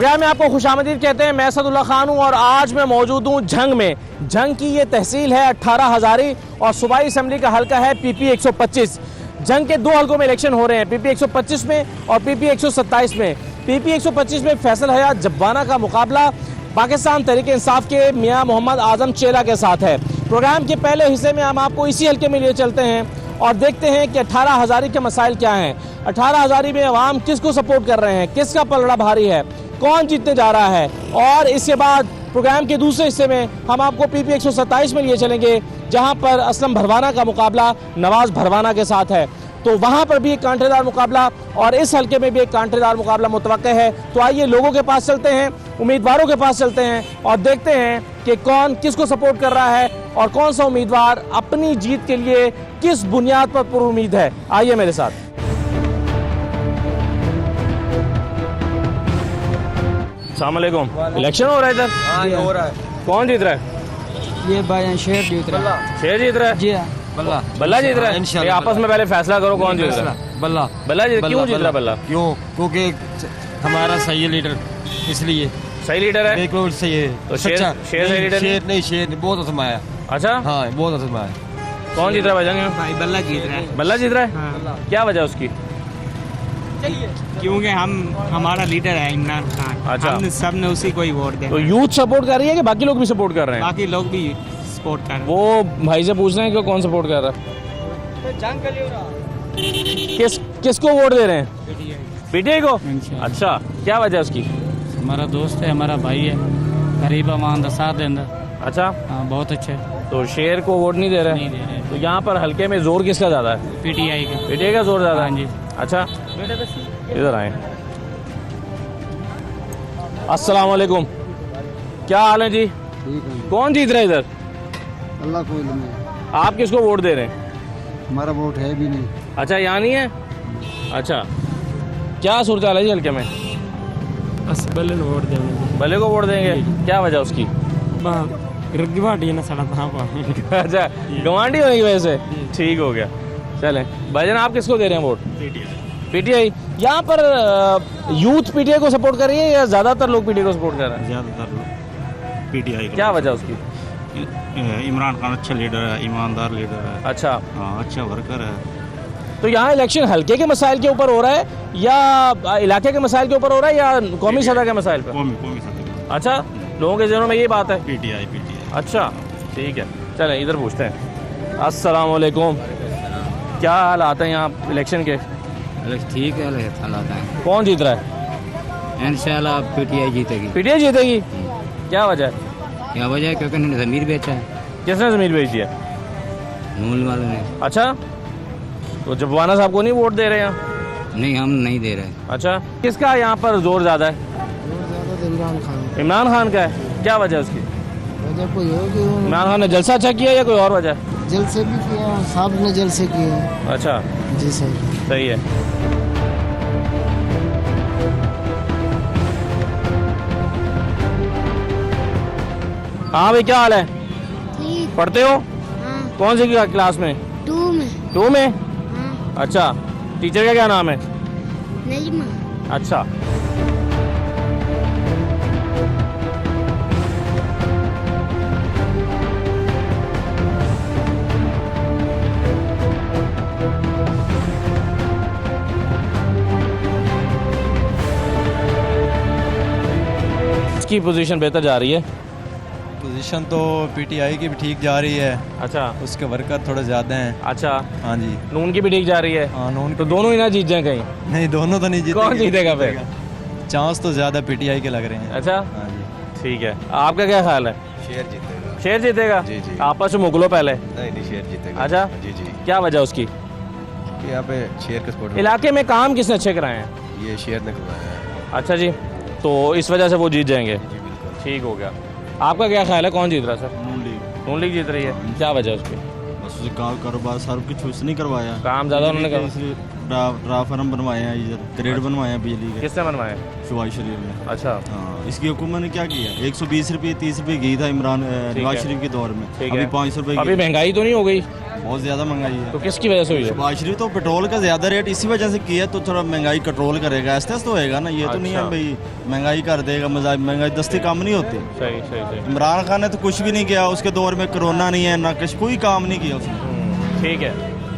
Programme में आपको खुशामदीद कहते हैं। मैं असदुल्ला खान हूँ और आज मैं मौजूद हूँ झंग में। झंग की ये तहसील है 18 हज़ारी और सूबाई असम्बली का हल्का है PP 125। झंग के 2 हल्कों में इलेक्शन हो रहे हैं, PP 125 में और PP 127 में। PP 125 में फैसल हयात जब्बाना का मुकाबला पाकिस्तान तहरीक इंसाफ के मियाँ मोहम्मद आजम चेला के साथ है। प्रोग्राम के पहले हिस्से में हम आपको इसी हल्के में लिए चलते हैं और देखते हैं कि 18 हज़ारी के मसाइल क्या हैं। 18 हज़ारी में अवाम किसको सपोर्ट कर रहे हैं, किसका पलड़ा भारी है, कौन जीतने जा रहा है। और इसके बाद प्रोग्राम के दूसरे हिस्से में हम आपको PP 127 में लिए चलेंगे, जहां पर असलम भरवाना का मुकाबला नवाज भरवाना के साथ है। तो वहां पर भी एक कांटेदार मुकाबला और इस हल्के में भी एक कांटेदार मुकाबला मुतवक्के है। तो आइए लोगों के पास चलते हैं, उम्मीदवारों के पास चलते हैं और देखते हैं कि कौन किसको सपोर्ट कर रहा है और कौन सा उम्मीदवार अपनी जीत के लिए किस बुनियाद पर पुरुम्मीद है। आइए मेरे साथ। अस्सलाम वालेकुम। इलेक्शन हो रहा है इधर? हाँ हो रहा है। कौन जीत रहा है? ये भाई शेर जीत रहा है। शेर जीत रहा है? जी हाँ, बल्ला बल्ला जीत रहा है। इंशाल्लाह। आपस में पहले फैसला करो कौन जीत रहा है। बल्ला बल्ला जीत। क्यों जीत रहा है बल्ला? क्यों? क्योंकि हमारा सही है लीडर, इसलिए सही लीडर है। बिल्कुल सही है। तो शेर सही लीडर शेर नहीं, शेर बहुत आजमाया। अच्छा, हाँ बहुत आजमाया। कौन जीत रहा है भाईजान? भाई बल्ला जीत रहा है। बल्ला जीत रहा है। हाँ। क्या वजह उसकी? क्योंकि हमारा लीडर है इमरान खान। अच्छा। हम सब ने उसी को ही वोट तो देना। यूथ सपोर्ट कर रही है कि बाकी लोग भी सपोर्ट कर रहे हैं? बाकी लोग भी सपोर्ट कर रहे हैं। वो भाई से पूछ रहे हैं कि कौन सपोर्ट कर रहा है। किसको वोट दे रहे हैं? PTI को। अच्छा, क्या वजह है उसकी? हमारा दोस्त है, हमारा भाई है, गरीब अमान का साथ देंदा। अच्छा, हाँ बहुत अच्छे। तो शेर को वोट नहीं दे रहे? नहीं दे रहे। तो यहाँ पर हल्के में जोर किसका ज्यादा है? PTI के। PTI का जोर ज्यादा है। हाँ जी। अच्छा, इधर आए। अस्सलाम वालेकुम, क्या हाल है जी? ठीक है, कौन जीत रहा है इधर? अल्लाह को इल्म है। आप किसको वोट दे रहे हैं? हमारा वोट है भी नहीं। अच्छा, यहाँ नहीं है। अच्छा, क्या सूरत हाल है जी हल्के में? बस बल्ले वोट देंगे। भले को वोट देंगे, क्या वजह उसकी? रगवाटी ना सड़ा था। अच्छा, गवांडी होने की वजह से ठीक हो गया। चलें भाईजान, आप किसको दे रहे हैं वोट? PTI। यहाँ पर यूथ PTI को सपोर्ट कर रही है या ज़्यादातर लोग PTI को सपोर्ट कर रहे हैं? ज़्यादातर लोग PTI को। क्या वजह उसकी? इमरान खान अच्छा लीडर है, ईमानदार लीडर है। अच्छा, हाँ, अच्छा वर्कर है। तो यहाँ इलेक्शन हल्के के मसाइल के ऊपर हो रहा है या इलाके के मसाइल के ऊपर हो रहा है या कौमी सतह के मसाइल पर? कौमी सतह। अच्छा, लोगों के जहनों में ये बात है। PTI। अच्छा, ठीक है, चलें इधर पूछते हैं। अस्सलाम वालेकुम, क्या हालात हैं यहाँ इलेक्शन के? ठीक है, हालात हैं। कौन जीत रहा है? इंशाल्लाह PTI जीतेगी। PTI जीतेगी। क्या वजह है? क्या वजह है? क्योंकि उन्होंने ज़मीर बेचा है, किसने ज़मीन बेची है? नून वालों ने। अच्छा, तो जब्बाना साहब को नहीं वोट दे रहे हैं? नहीं, हम नहीं दे रहे। अच्छा, किसका यहाँ पर जोर ज़्यादा है? इमरान खान। इमरान खान का है। क्या वजह है उसकी? वजह कोई होगी, इमरान खान ने जलसा अच्छा किया या कोई और वजह? जल से भी किया, साहब ने जल से किया। अच्छा, जी सर। सही है। हाँ भाई, क्या हाल है? ठीक। पढ़ते हो? हाँ, कौन सी क्लास में? 2 में। 2 में? हाँ, अच्छा, टीचर का क्या नाम है? नजमा। अच्छा, इसकी पोजीशन बेहतर जा रही है। पोजीशन तो PTI की भी ठीक जा रही है। अच्छा, उसके वर्कर थोड़े ज़्यादा हैं। अच्छा, हाँ जी। नून की भी ठीक जा रही है। हाँ, नून तो दोनों ही ना जीत जाए कहीं? नहीं, दोनों तो नहीं जीते। कौन जीतेगा फिर? चांस तो ज़्यादा PTI के लग रहे हैं। अच्छा, हाँ जी। ठीक है, आपका क्या ख्याल है? शेर जीतेगा। शेर जीतेगा? जी जी। आपस में मुगलो पहले। नहीं, शेर जीतेगा। अच्छा, जी जी। क्या वजह उसकी? कि यहाँ पे शेर का सपोर्ट। इलाके में काम किसने अच्छे कराए हैं? ये शेर ने करवाया है। अच्छा जी, तो इस वजह से वो जीत जाएंगे। जी बिल्कुल। ठीक हो गया। आपका क्या ख्याल है, कौन जीत रहा है सर? नून लीग। नून लीग जीत रही है। क्या वजह है उसकी? बस उसे कारोबार सारा कुछ उसने नहीं करवाया। काम ज़्यादा उन्होंने इसलिए ट्रांसफार्म बनवाए हैं इधर, ग्रेड बनवाए हैं बिजली के किसने बनवाए? शहबाज शरीफ ने। अच्छा, हाँ, इसकी हुकूमत ने क्या किया, 120 रुपये 30 रुपये घी था इमरान नवाज शरीफ के दौर में, ठीक अभी है। 500 रुपये अभी महंगाई तो नहीं हो गई? बहुत ज़्यादा महंगाई है। तो किसकी वजह से हुई है? शहबाज शरीफ तो पेट्रोल का ज़्यादा रेट इसी वजह से किया, तो थोड़ा महंगाई कंट्रोल करेगा, ऐसे तो होएगा ना, ये तो नहीं है अच्छा। भाई महंगाई कर देगा, महंगाई दस्ती काम नहीं होती। सही सही सही, इमरान खान ने तो कुछ भी नहीं किया, उसके दौर में कोरोना नहीं है ना कुछ, कोई काम नहीं किया उसने। ठीक है।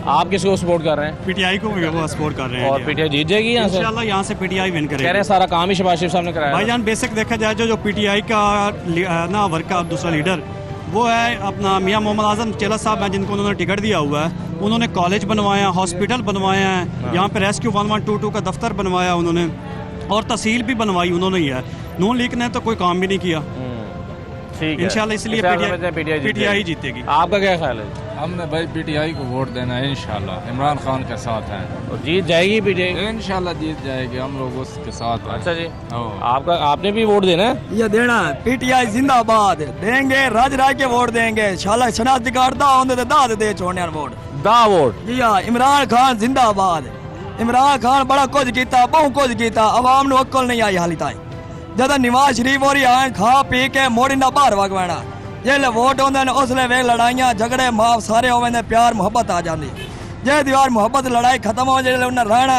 आप किसको सपोर्ट कर रहे हैं? पीटीआई को वो सपोर्ट कर रहे और पीटीआई जीत जाएगी यहाँ से? इंशाल्लाह यहाँ से पीटीआई विन कह रहे करेगी। हैं सारा काम ही शहबाज शरीफ साहब ने कराया। भाईजान बेसिक देखा जाए जो पीटीआई का ना वर्क का दूसरा लीडर वो है अपना मियां मोहम्मद आजम चेला साहब हैं, जिनको उन्होंने टिकट दिया हुआ है। उन्होंने कॉलेज बनवाए हैं, हॉस्पिटल बनवाए हैं, यहाँ पे रेस्क्यू 1122 का दफ्तर बनवाया उन्होंने, और तहसील भी बनवाई उन्होंने ही है। नून लीग ने तो कोई काम भी नहीं किया। ठीक है, इंशाल्लाह इसलिए पीटीआई जीतेगी। आपका क्या ख्याल है? हमने भाई पीटीआई को वोट देना है इंशाल्लाह, इमरान खान के साथ हैं, और जीत जाएगी पीटीआई? इंशाल्लाह जीत जाएगी, हम लोग उसके साथ हैं। अच्छा जी, आपने भी वोट देना है? ये देना पीटीआई जिंदाबाद, देंगे राज राय के वोट देंगे, शाला शनाख्ती कार्ड दा होंदे ते दा दे छोड़ने वोट दा वोट। जी हाँ, इमरान खान जिंदाबाद। इमरान खान बड़ा कुछ कीता, बहुत कुछ कीता, अवाम नूं अक्ल नहीं आई हाली ताईं। जद नवाज शरीफ होरी आए खा पी के मोड़ी ना बाहर वगवाना, जिसले वोट आते हैं उसले वे लड़ाइयां झगड़े माफ सारे होवे, प्यार मुहब्बत आ जाती। जे दीवार मुहब्बत लड़ाई खत्म हो जाए, उन्हें रहना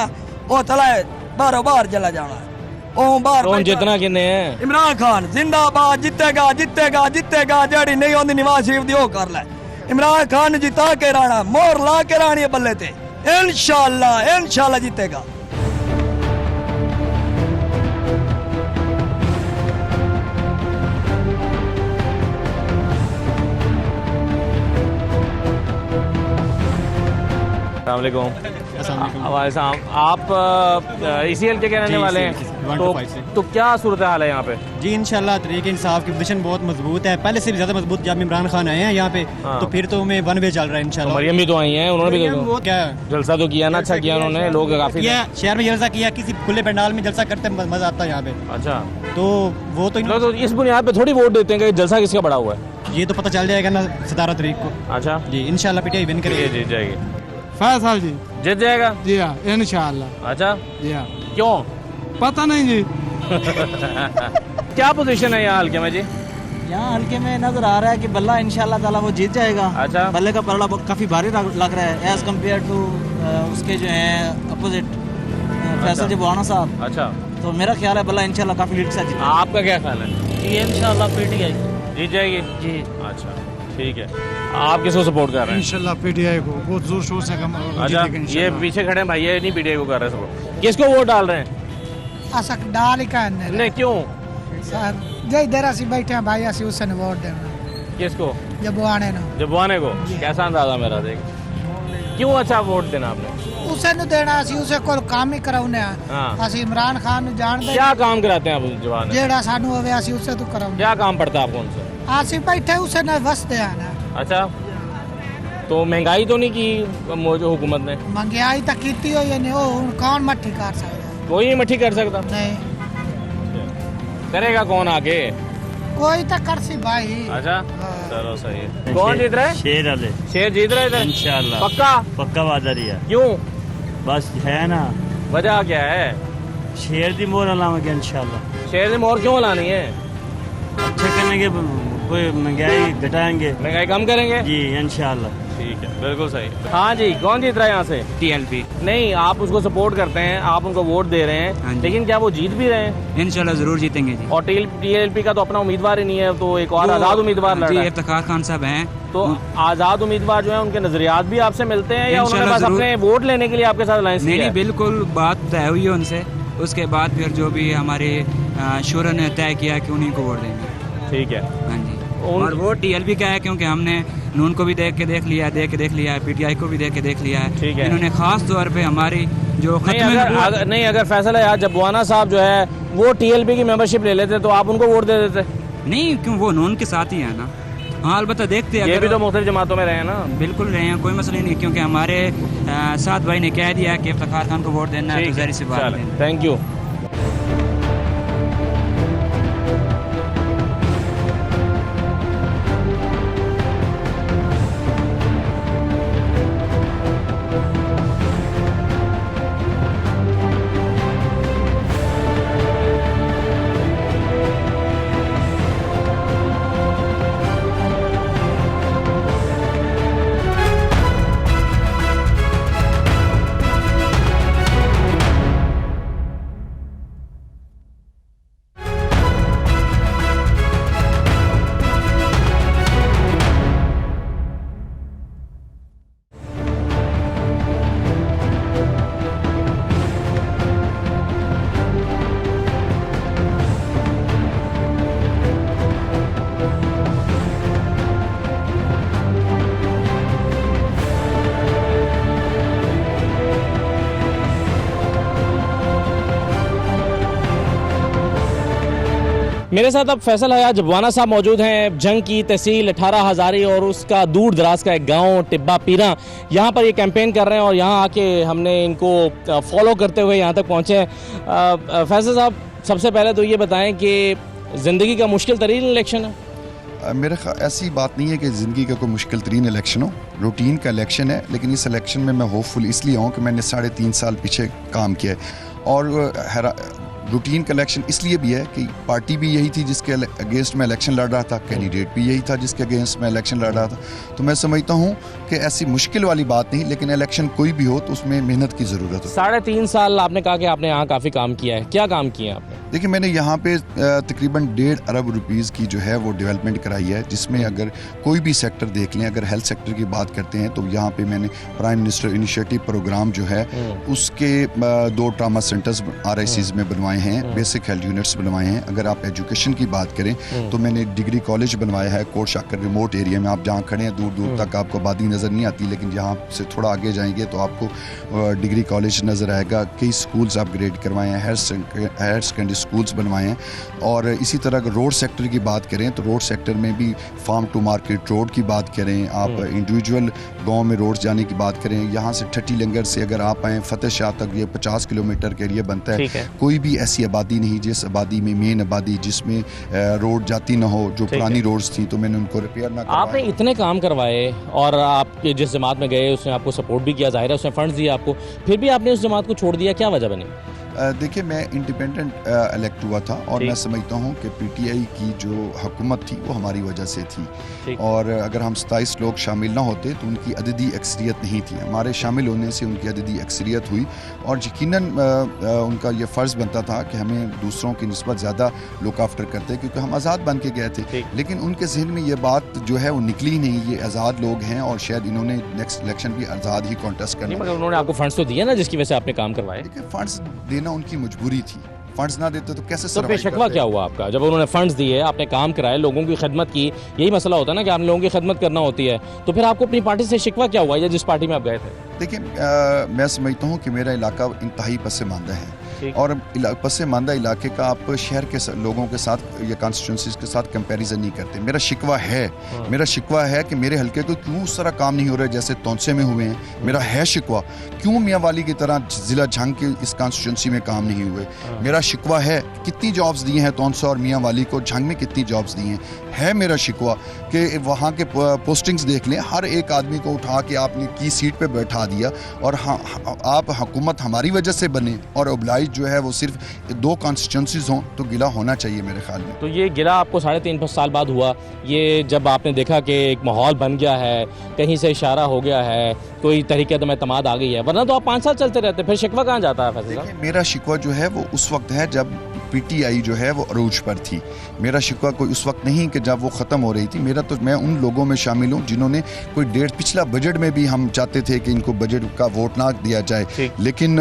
वो चला बाहरों बाहर चला जाना। ओ बाहर कौन जितना किन्ने हैं? इमरान खान जिंदाबाद, जीतेगा जीतेगा जीतेगा, जड़ी नहीं होती नवाज शरीफ दी वो कर ले। इमरान खान जिता के रहना, मोहर ला के रहनी है बल्ले ते, इंशाल्लाह इंशाल्लाह जीतेगा। आप ECL के रहने वाले हैं, तो क्या सूरत हाल है यहाँ पे? जी इंशाल्लाह तहरीक इंसाफ की पोजीशन बहुत मजबूत है, पहले से भी ज्यादा मजबूत। जब इमरान खान आए हैं यहाँ पे तो फिर तो हमें वन वे चल रहा है इंशाल्लाह। मरियम भी तो आई हैं, उन्होंने भी वो क्या जलसा तो किया ना, अच्छा किया उन्होंने, लोग काफी शहर में जलसा किया, किसी खुले पंडाल में जलसा करते मजा आता है यहाँ पे। अच्छा, तो वो तो इस बुनियाद पे थोड़ी वोट देते हैं कि जलसा किसका बड़ा हुआ है? ये तो पता चल जाएगा ना 17 तारीख को। अच्छा जी इंशाल्लाह पीटीआई विन करेगी, जीत जाएगी। फैज साहब जी जीत जाएगा? जी हाँ इंशाल्लाह। अच्छा, जी हाँ, क्यों? पता नहीं जी। क्या पोजीशन है यहाँ हल्के में जी? यहाँ हल्के में नजर आ रहा है कि बल्ला इंशाल्लाह ताला वो जीत जाएगा। अच्छा, बल्ले का पलड़ा काफी भारी लग रहा है एज कम्पेयर टू उसके जो है अपोजिट फैसल जबवाना साहब। अच्छा, तो मेरा ख्याल है बल्ला इंशाल्लाह काफी लीड से जीतेगा। आपका क्या ख्याल है? जी इंशाल्लाह पीटीआई जीत जाएगी जी। अच्छा ठीक है, आप किसको सपोर्ट कर रहे हैं? इंशाल्लाह पीटीआई को बहुत जोर शोर से अच्छा, ये पीछे खड़े हैं भाई, ये नहीं पीटीआई को कर रहे हैं सपोर्ट, किसको वोट डाल रहे हैं? असक डाल का नहीं, क्यों? सर जय इधर असि बैठे हैं भाई, असि उसे वोट देना। किसको? जबवाने ना जबवाने को? कैसा अंदाजा मेरा देख, क्यों अच्छा वोट देना आपने? उसे नु देना, असि उसे कोई काम ही कराउने हाँ। असि इमरान खान नु जानदे क्या काम कराते हैं आप जवान? जेड़ा सानू होवे असि उसे तो कराउने। क्या काम पड़ता है आपको उनसे? असि बैठे उसे न वसते आना। अच्छा, तो महंगाई तो नहीं की मौजूद हुकूमत ने? महंगाई तक कीती हो या नहीं, वो कौन मट्ठी कर सकता? कोई नहीं मट्ठी कर सकता। नहीं करेगा कौन आगे? कोई तो कर सी भाई। अच्छा चलो सही है। कौन जीत रहा है? शेर वाले शेर जीत रहा है इधर इंशाल्लाह, पक्का? पक्का वादा रही है। क्यों? बस है ना, वजह क्या है? शेर दी मोहर लावांगे इंशाल्लाह। शेर ने मोहर क्यों लानी है? अच्छे करने के, कोई महंगाई घटाएंगे, महंगाई कम करेंगे जी इंशाल्लाह। ठीक है, बिल्कुल सही। हाँ जी, कौन जीत रहा है यहाँ से? TLP नहीं, आप उसको सपोर्ट करते हैं, आप उनको वोट दे रहे हैं, लेकिन क्या वो जीत भी रहे हैं? इंशाल्लाह जरूर जीतेंगे जी। और TLP का तो अपना उम्मीदवार ही नहीं है, तो एक और आजाद उम्मीदवार लड़ रहा है। इफ्तिखार खान साहब हैं, तो आजाद उम्मीदवार जो है उनके नजरियात भी आपसे मिलते हैं, या उन्होंने बस इंशाल्लाह अपने वोट लेने के लिए आपके साथ अलायंस नहीं किया नहीं है? बिल्कुल बात तय हुई है उनसे, उसके बाद फिर जो भी हमारे शोरा ने तय किया कि उन्हीं को वोट देंगे। ठीक है। हाँ जी, और वो TLP का है क्योंकि हमने नून को भी देख लिया है, PTI को भी देख लिया है। ठीक है। इन्होंने खास तौर पे हमारी जो नहीं, अगर फैसला यार जबवाना साहब जो है वो TLP की मेंबरशिप ले लेते तो आप उनको वोट दे देते? नहीं, क्यों, वो नून के साथ ही है ना। हाँ अलबत्ता देखते हैं, ये भी तो मुख्तलिफ जमातों में रहे हैं ना। बिल्कुल रहे हैं, कोई मसला नहीं, क्योंकि हमारे साथ भाई ने कह दिया कि इफ्तिखार खान को वोट देना है, तो ज़ाहिर सी बात है। Thank you. मेरे साथ अब फैसल हयात जबवाना साहब मौजूद हैं। जंग की तहसील 18 हज़ारी और उसका दूर दराज का एक गांव टिब्बा पीरा, यहाँ पर ये कैंपेन कर रहे हैं और यहाँ आके हमने इनको फॉलो करते हुए यहाँ तक पहुँचे हैं। फैसल साहब, सबसे पहले तो ये बताएं कि ज़िंदगी का मुश्किल तरीन इलेक्शन है? मेरे ऐसी बात नहीं है कि ज़िंदगी का कोई मुश्किल तरीन इलेक्शन हो, रूटीन का इलेक्शन है। लेकिन इस इलेक्शन में मैं होपफुल इसलिए हूँ कि मैंने 3.5 साल पीछे काम किया है। और रूटीन का इलेक्शन इसलिए भी है कि पार्टी भी यही थी जिसके अगेंस्ट में इलेक्शन लड़ रहा था, कैंडिडेट भी यही था जिसके अगेंस्ट में इलेक्शन लड़ रहा था। तो मैं समझता हूँ कि ऐसी मुश्किल वाली बात नहीं, लेकिन इलेक्शन कोई भी हो तो उसमें मेहनत की ज़रूरत है। 3.5 साल आपने कहा कि आपने यहाँ काफ़ी काम किया है, क्या काम किया आपने? देखिए, मैंने यहाँ पे तकरीबन 1.5 अरब रुपीज़ की जो है वो डेवलपमेंट कराई है, जिसमें अगर कोई भी सेक्टर देख लें, अगर हेल्थ सेक्टर की बात करते हैं तो यहाँ पे मैंने प्राइम मिनिस्टर इनिशिएटिव प्रोग्राम जो है उसके 2 ट्रामा सेंटर्स RICs में बनवाए हैं, बेसिक हेल्थ यूनिट्स बनवाए हैं। अगर आप एजुकेशन की बात करें तो मैंने डिग्री कॉलेज बनवाया है कोट शाकर रिमोट एरिया में। आप जहाँ खड़े हैं दूर दूर तक आपको आबादी नज़र नहीं आती, लेकिन यहाँ से थोड़ा आगे जाएंगे तो आपको डिग्री कॉलेज नज़र आएगा। कई स्कूल्स अपग्रेड करवाए हैं, हायर सेकेंडरी स्कूल्स बनवाए हैं। और इसी तरह अगर रोड सेक्टर की बात करें तो रोड सेक्टर में भी फार्म टू मार्केट रोड की बात करें, आप इंडिविजुअल गांव में रोड जाने की बात करें, यहाँ से ठट्टी लंगर से अगर आप आएँ फतेह शाह तक ये 50 किलोमीटर के एरिया बनता है। कोई भी ऐसी आबादी नहीं जिस आबादी में मेन आबादी जिसमें रोड जाती ना हो, जो पुरानी रोड्स थी तो मैंने उनको रिपेयर ना करवाया। आपने इतने काम करवाए और आप जिस जमात में गए उसने आपको सपोर्ट भी किया, जाहिर है उसने फंड्स दिए आपको, फिर भी आपने उस जमात को छोड़ दिया, क्या वजह बनी? देखिए, मैं इंडिपेंडेंट इलेक्ट हुआ था और मैं समझता हूँ कि PTI की जो हुकूमत थी वो हमारी वजह से थी। और अगर हम 27 लोग शामिल ना होते तो उनकी अददी अक्सरियत नहीं थी। हमारे शामिल होने से उनकी अददी अक्सरियत हुई और यकीनन उनका ये फ़र्ज़ बनता था कि हमें दूसरों की निस्बत ज़्यादा लुक आफ्टर करते, क्योंकि हम आज़ाद बन के गए थे। लेकिन उनके जहन में ये बात जो है वो निकली नहीं, ये आज़ाद लोग हैं और शायद इन्होंने नेक्स्ट इलेक्शन भी आज़ाद ही कॉन्टेस्ट करना। मगर उन्होंने आपको फंड्स तो दिए ना जिसकी वजह से आपने काम करवाए? देखिए, फंड्स देना उनकी मजबूरी थी, फंड्स ना देते तो कैसे तो फिर शिकवा क्या हुआ आपका? जब उन्होंने फंड्स दिए, आपने काम कराए, लोगों की खिदमत की, यही मसला होता है ना कि आपने लोगों की खिदमत करना होती है, तो फिर आपको अपनी पार्टी से शिकवा क्या हुआ या जिस पार्टी में आप गए थे? देखिए, मैं समझता हूँ कि मेरा इलाका इंतहाई पसमानदा है और पसमानदा इलाके का आप शहर के लोगों के साथ या कॉन्स्टिट्यूंसीज के साथ कंपैरिजन नहीं करते। मेरा शिकवा है कि मेरे हल्के को क्यों उस तरह काम नहीं हो रहा है जैसे तौंसे में हुए हैं। मेरा है शिकवा क्यों मियाँ वाली की तरह ज़िला झंग के इस कॉन्स्टिट्यूंसी में काम नहीं हुए। मेरा शिकवा है कितनी जॉब्स दी हैं तौंसा और मियाँ वाली को, झंग में कितनी जॉब्स दी हैं। है मेरा शिकवा कि वहाँ के पोस्टिंग्स देख लें, हर एक आदमी को उठा के आपने की सीट पे बैठा दिया और आप हुकूमत हमारी वजह से बने और ओबलाइज जो है वो सिर्फ 2 कॉन्स्टिट्यूंसीज हों तो गिला होना चाहिए मेरे ख्याल में। तो ये गिला आपको 3.5 साल बाद हुआ, ये जब आपने देखा कि एक माहौल बन गया है, कहीं से इशारा हो गया है, कोई तरीके तो एतमाद आ गई है, वरना तो आप 5 साल चलते रहते, फिर शिकवा कहाँ जाता है? फैसल, मेरा शिकवा जो है वो उस वक्त है जब PTI जो है वो अरूज पर थी। मेरा शिकवा कोई उस वक्त नहीं कि जब वो ख़त्म हो रही थी। मेरा तो मैं उन लोगों में शामिल हूँ जिन्होंने कोई पिछला बजट में भी हम चाहते थे कि इनको बजट का वोट ना दिया जाए, लेकिन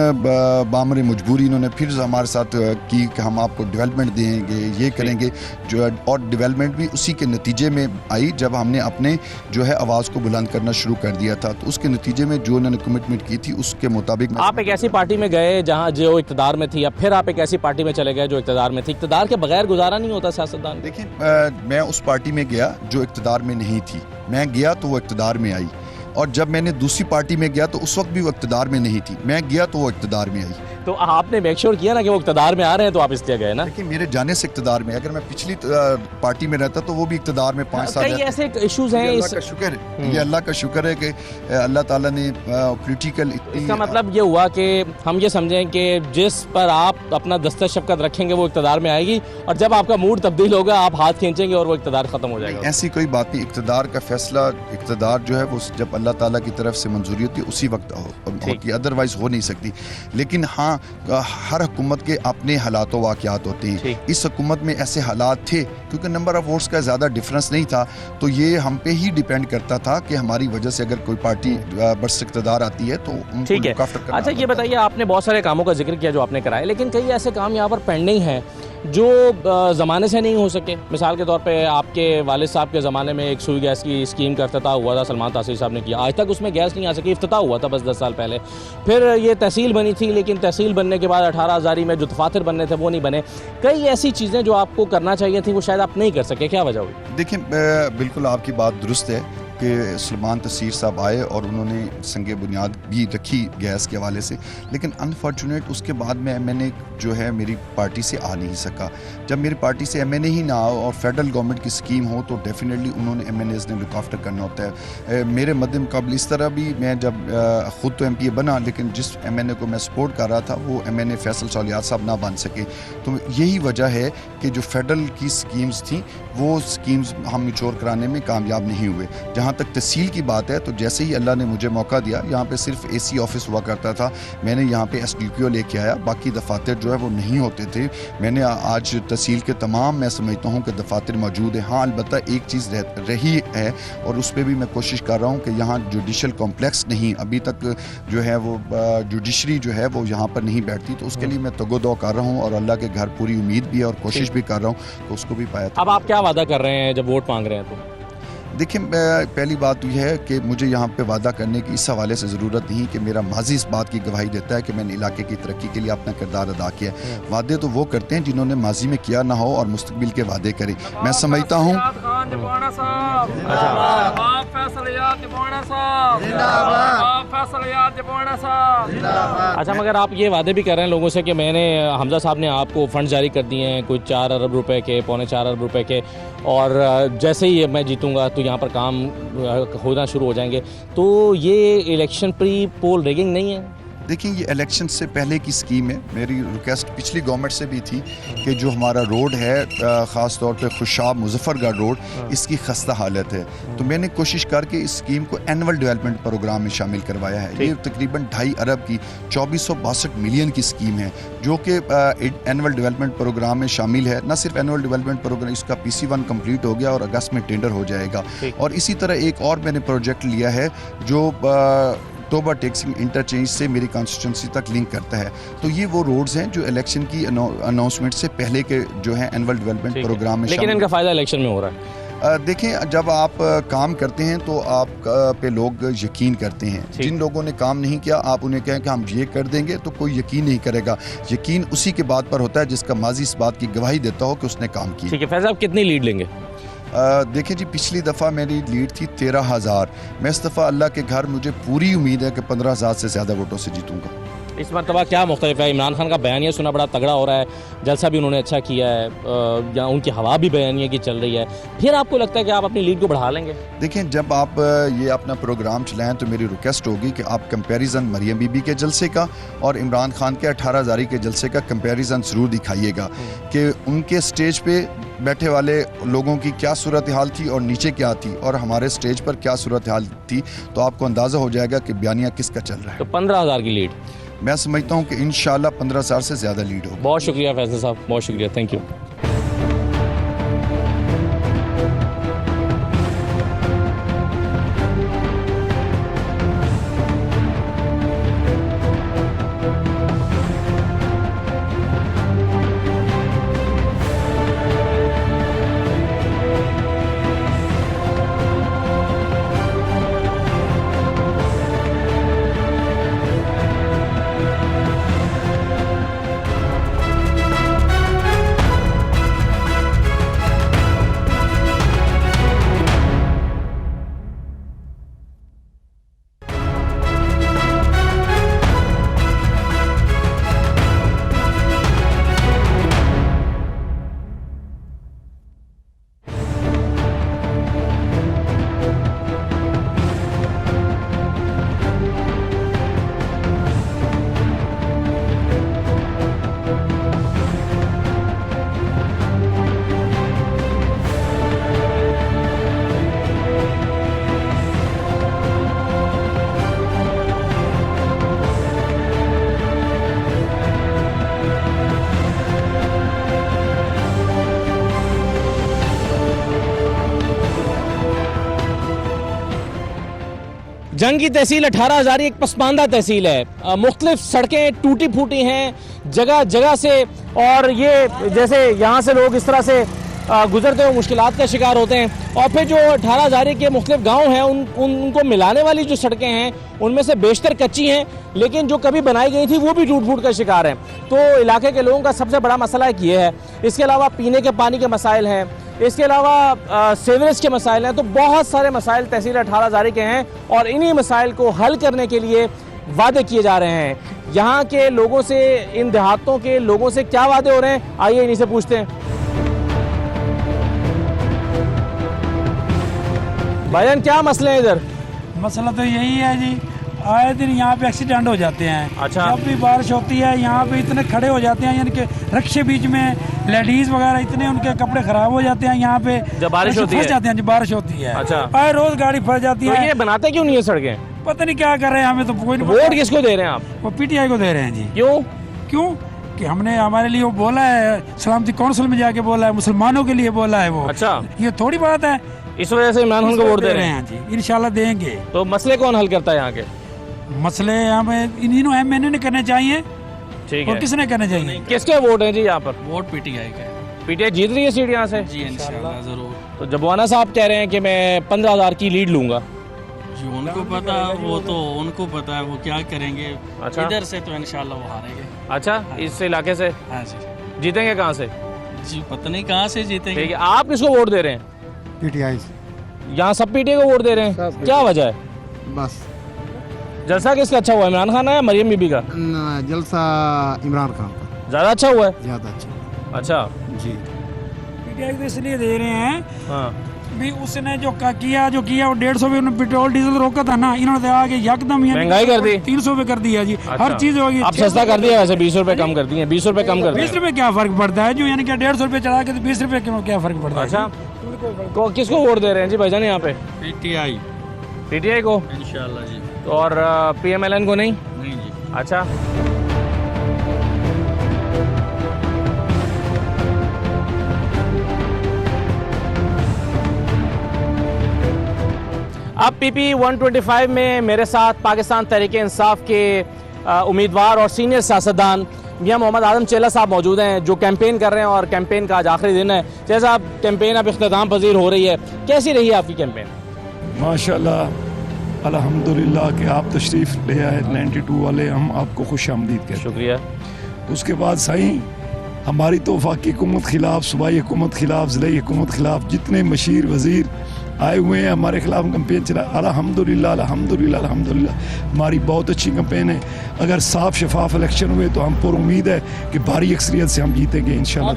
बामरे मजबूरी इन्होंने फिर हमारे साथ की कि हम आपको डेवलपमेंट देंगे, ये करेंगे जो, और डेवलपमेंट भी उसी के नतीजे में आई जब हमने अपने जो है आवाज़ को बुलंद करना शुरू कर दिया था। तो उसके नतीजे में जो उन्होंने कमिटमेंट की थी उसके मुताबिक आप एक ऐसी पार्टी में गए जहाँ जो इक़्तिदार में थी, या फिर आप एक ऐसी पार्टी में चले गए जो इक़्तिदार में थी? इक़्तिदार के बगैर गुजारा नहीं होता सियासतदान। देखिए, मैं उस पार्टी में गया जो इक़्तिदार में नहीं थी, मैं गया तो वो इक़्तिदार में आई, और जब मैंने दूसरी पार्टी में गया तो उस वक्त भी वो इक़्तिदार में नहीं थी, मैं गया तो वो इक़्तिदार में आई। तो आपने मेक श्योर किया ना कि वो इक़्तिदार में आ रहे हैं तो आप इसलिए गए ना? देखिए, मेरे जाने से इक़्तिदार में, अगर मैं पिछली पार्टी में रहता तो वो भी इक़्तिदार में 5 साल। कई ऐसे इश्यूज हैं, अल्लाह का शुक्र है, ये अल्लाह का शुक्र है कि अल्लाह ताला ने पॉलिटिकल। इसका मतलब ये हुआ कि हम ये समझें कि जिस पर आप अपना दस्तक शफ़क़त रखेंगे वो इक़्तिदार में आएगी, और जब आपका मूड तब्दील होगा आप हाथ खींचेंगे और वो इक़्तिदार ख़त्म हो जाएगा। ऐसी कोई बात नहीं, इक़्तिदार का फैसला इक़्तिदार जो है वो जब अल्लाह ताला की तरफ से मंजूरी होती है उसी वक्त होती है, अदरवाइज हो नहीं सकती। लेकिन हाँ, हर हुकूमत के अपने हालात व वाक़यात होते हैं। इस हुकूमत में ऐसे हालात थे क्योंकि नंबर ऑफ वोट्स का ज़्यादा डिफरेंस नहीं था, तो ये हम पे ही डिपेंड करता था कि हमारी वजह से अगर कोई पार्टी बरस इक़्तिदार आती है तो उनको ठीक है। अच्छा, ये बताइए, आपने बहुत सारे कामों का जिक्र किया जो आपने कराए, लेकिन कई ऐसे काम यहाँ पर पेंडिंग हैं जो ज़माने से नहीं हो सके। मिसाल के तौर पे आपके वालिद साहब के ज़माने में एक सुई गैस की स्कीम का इफ्तिताह हुआ था, सलमान तासीर साहब ने किया, आज तक उसमें गैस नहीं आ सकी, इफ्तिताह हुआ था बस 10 साल पहले। फिर ये तहसील बनी थी, लेकिन तहसील बनने के बाद 18 हज़ारी में जो दफातर बनने थे वो नहीं बने। कई ऐसी चीज़ें जो आपको करना चाहिए थी वो शायद आप नहीं कर सके, क्या वजह हुई? देखिए बिल्कुल आपकी बात दुरुस्त है कि सलमान तसीर साहब आए और उन्होंने संगे बुनियाद भी रखी गैस के हवाले से, लेकिन अनफॉर्चुनेट उसके बाद में एमएनए जो है मेरी पार्टी से आ नहीं सका। जब मेरी पार्टी से एमएनए ही ना आओ और फेडरल गवर्नमेंट की स्कीम हो तो डेफिनेटली उन्होंने एमएनएज ने लुक आफ्टर करना होता है। मेरे मद्दे मुकाबले इस तरह भी मैं जब ख़ुद तो एमपीए बना, लेकिन जिस एमएनए को मैं सपोर्ट कर रहा था वो एमएनए फैसल सौलियात साहब ना बन सके। तो यही वजह है कि जो फेडरल की स्कीम्स थी वो स्कीम्स हम मैच्योर कराने में कामयाब नहीं हुए। जहाँ तक तहसील की बात है तो जैसे ही अल्लाह ने मुझे मौका दिया, यहाँ पे सिर्फ एसी ऑफिस हुआ करता था, मैंने यहाँ पे एसडीपीओ लेके आया, बाकी दफातर जो है वो नहीं होते थे। मैंने आज तहसील के तमाम मैं समझता हूँ कि दफातर मौजूद है। हाँ अलबत्ता एक चीज़ रही है और उस पर भी मैं कोशिश कर रहा हूँ कि यहाँ जुडिशल कॉम्प्लेक्स नहीं, अभी तक जो है वो जुडिशरी जो है वो यहाँ पर नहीं बैठती, तो उसके लिए मैं तगोदो कर रहा हूँ और अल्लाह के घर पूरी उम्मीद भी है और कोशिश भी कर रहा हूँ तो उसको भी पाया। अब आप क्या वादा कर रहे हैं जब वोट मांग रहे हैं? तो देखिए पहली बात तो यह है कि मुझे यहाँ पे वादा करने की इस हवाले से ज़रूरत नहीं कि मेरा माजी इस बात की गवाही देता है कि मैंने इलाके की तरक्की के लिए अपना किरदार अदा किया। वादे तो वो करते हैं जिन्होंने माजी में किया ना हो और मुस्तकबिल के वादे करें। मैं समझता हूँ अच्छा, मगर आप ये वादे भी कर रहे हैं लोगों से कि मैंने हमजा साहब ने आपको फंड जारी कर दिए हैं कुछ 4 अरब रुपए के, पौने 4 अरब रुपए के, और जैसे ही मैं जीतूंगा तो यहाँ पर काम होना शुरू हो जाएंगे, तो ये इलेक्शन प्री पोल रिगिंग नहीं है? देखिए ये इलेक्शन से पहले की स्कीम है। मेरी रिक्वेस्ट पिछली गवर्नमेंट से भी थी कि जो हमारा रोड है ख़ास तौर पे खुशाब मुजफ्फरगढ़ रोड, इसकी खस्ता हालत है, तो मैंने कोशिश करके इस स्कीम को एनुअल डेवलपमेंट प्रोग्राम में शामिल करवाया है। ये तकरीबन 2.5 अरब की 2462 मिलियन की स्कीम है जो कि एनुअल डेवलपमेंट प्रोग्राम में शामिल है। न सिर्फ एनुअल डेवलपमेंट प्रोग्राम, इसका PC1 कंप्लीट हो गया और अगस्त में टेंडर हो जाएगा। और इसी तरह एक और मैंने प्रोजेक्ट लिया है जो तोबा टैक्सिंग इंटरचेंज से मेरी कॉन्स्टिट्यूंसी तक लिंक करता है। तो ये वो रोड्स हैं जो इलेक्शन की अनाउंसमेंट से पहले के जो है एनुअल डेवलपमेंट प्रोग्राम में, लेकिन इनका फ़ायदा इलेक्शन में हो रहा है। देखें जब आप काम करते हैं तो आप पे लोग यकीन करते हैं। जिन लोगों ने काम नहीं किया आप उन्हें कहें कि हम ये कर देंगे तो कोई यकीन नहीं करेगा। यकीन उसी के बात पर होता है जिसका माजी इस बात की गवाही देता हो कि उसने काम किया। ठीक है, फैज़ साहब कितनी लीड लेंगे? देखिए जी पिछली दफ़ा मेरी लीड थी 13,000। मैं इस दफ़ा अल्लाह के घर मुझे पूरी उम्मीद है कि 15,000 से ज़्यादा वोटों से जीतूंगा। इस मरतबा क्या मुख्तलिफ है? इमरान खान का बयानिया सुना बड़ा तगड़ा हो रहा है, जलसा भी उन्होंने अच्छा किया है, या उनकी हवा भी बयानिया की चल रही है, फिर आपको लगता है कि आप अपनी लीड को बढ़ा लेंगे? देखें जब आप ये अपना प्रोग्राम चलाएं तो मेरी रिक्वेस्ट होगी कि आप कंपैरिजन मरियम बीबी के जलसे का और इमरान खान के 18 हज़ारी के जलसे का कंपैरिजन ज़रूर दिखाइएगा कि उनके स्टेज पे बैठे वाले लोगों की क्या सूरत हाल थी और नीचे क्या थी और हमारे स्टेज पर क्या सूरत हाल थी, तो आपको अंदाज़ा हो जाएगा कि बयानिया किसका चल रहा है। तो 15,000 की लीड मैं समझता हूँ कि इंशाल्लाह 15,000 से ज़्यादा लीड हो। बहुत शुक्रिया फैसल साहब, बहुत शुक्रिया, थैंक यू। जंग की तहसील 18 हज़ारी एक पसमानदा तहसील है। मुख्तलिफ सड़कें टूटी फूटी हैं जगह जगह से, और ये जैसे यहाँ से लोग इस तरह से गुजरते हुए मुश्किलात का शिकार होते हैं। और फिर जो 18 हज़ारी के मुख्तलिफ गांव हैं उनको मिलाने वाली जो सड़कें हैं उनमें से बेशतर कच्ची हैं, लेकिन जो कभी बनाई गई थी वो भी टूट फूट का शिकार हैं। तो इलाके के लोगों का सबसे बड़ा मसला एक ये है। इसके अलावा पीने के पानी के मसाइल हैं, इसके अलावा सीवरेज के मसाइल हैं। तो बहुत सारे मसाइल तहसील 18 हज़ारी के हैं और इन्हीं मसाइल को हल करने के लिए वादे किए जा रहे हैं। यहाँ के लोगों से, इन देहातों के लोगों से क्या वादे हो रहे हैं, आइए इन्हीं से पूछते हैं। भाईजान क्या मसले हैं इधर? मसला तो यही है जी, आए दिन यहाँ पे एक्सीडेंट हो जाते हैं। अच्छा। जब भी बारिश होती है यहाँ पे इतने खड़े हो जाते हैं, यानी कि रक्शे बीच में लेडीज वगैरह इतने उनके कपड़े खराब हो जाते हैं यहाँ पे जब बारिश होती है, फंस जाते हैं जब बारिश होती है। अच्छा। आए रोज गाड़ी फंस जाती तो है। ये बनाते क्यों नहीं है सड़कें? पता नहीं क्या कर रहे हैं, हमें तो कोई नहीं। वोट किसको दे रहे हैं आप? वो PTI को दे रहे हैं जी। क्यों कि हमने हमारे लिए वो बोला है, सलामती काउंसिल में जाके बोला है, मुसलमानों के लिए बोला है वो। अच्छा, ये थोड़ी बात है। इस वजह से इमरान खान को वोट दे रहे हैं जी। इंशाल्लाह देंगे। तो मसले कौन हल करता है यहाँ के? मसले हमें इन्हीं MNA ने करने चाहिए। ठीक और है। किसने करने चाहिए? किसके वोट हैं जी यहाँ पर? वोट PTI का। PTI जीत रही है सीट यहाँ से जी इंशाल्लाह जरूर। तो जबवाना साहब कह रहे हैं कि मैं 15,000 की लीड लूंगा। जी उनको पता, वो तो उनको पता है वो क्या करेंगे। अच्छा। इधर से तो इंशाल्लाह वो हारेंगे। अच्छा, इस इलाके से? हाँ जी। जीतेंगे कहाँ से? जी पता नहीं कहाँ से जीतेंगे। ठीक है, आप किसको वोट दे रहे हैं? PTI से। यहाँ सब PTI को वोट दे रहे हैं, क्या वजह है? बस जलसा किसका अच्छा हुआ, इमरान खान या मरियम बीबी का? जलसा इमरान खान का ज्यादा अच्छा हुआ है? ज्यादा अच्छा। अच्छा जी। PTI को इसलिए दे रहे हैं हाँ भी उसने जो किया वो 150 पे पेट्रोल डीजल रोका था ना, इन्होंने आगे यकदम महंगाई कर दी, 300 पे कर दिया जी। अच्छा। हर चीज होगी। अब सस्ता कर दिया, वैसे 20 रुपए कम कर दिए। 20 रुपए कम कर दिए। 20 रुपए क्या फर्क पड़ता है जो, यानी कि 150 रुपए चढ़ा के तो 20 रुपए क्या फर्क पड़ता है? अच्छा, किसको वोट दे रहे हैं जी भाईजान यहाँ पे? PTI को इंशाल्लाह जी। तो और PMLN को नहीं? नहीं जी। अच्छा, अब PP 125 में मेरे साथ पाकिस्तान तहरीक-ए-इंसाफ के उम्मीदवार और सीनियर सियासतदान मियां मोहम्मद आजम चेला साहब मौजूद हैं, जो कैंपेन कर रहे हैं और कैंपेन का आज आखिरी दिन है। जैसा आप कैंपेन अब इख्तिताम पजीर हो रही है, कैसी रही है आपकी कैंपेन? माशाल्लाह अल्हम्दुलिल्लाह कि आप तशरीफ़ ले आए 92 वाले, हम आपको खुश आमदीद कहते हैं। शुक्रिया। उसके बाद सही हमारी तो वफाकी हुकूमत खिलाफ, सूबाई हुकूमत खिलाफ, ज़िलाई हुकूमत खिलाफ जितने मशीर वज़ीर आए हुए हैं हमारे खिलाफ कैंपेन चला। अल्हम्दुलिल्लाह अल्हम्दुलिल्लाह अल्हम्दुलिल्लाह हमारी बहुत अच्छी कैंपेन है। अगर साफ शफाफ इलेक्शन हुए तो हम पर उम्मीद है कि भारी अक्सरियत से हम जीतेंगे इंशाल्लाह।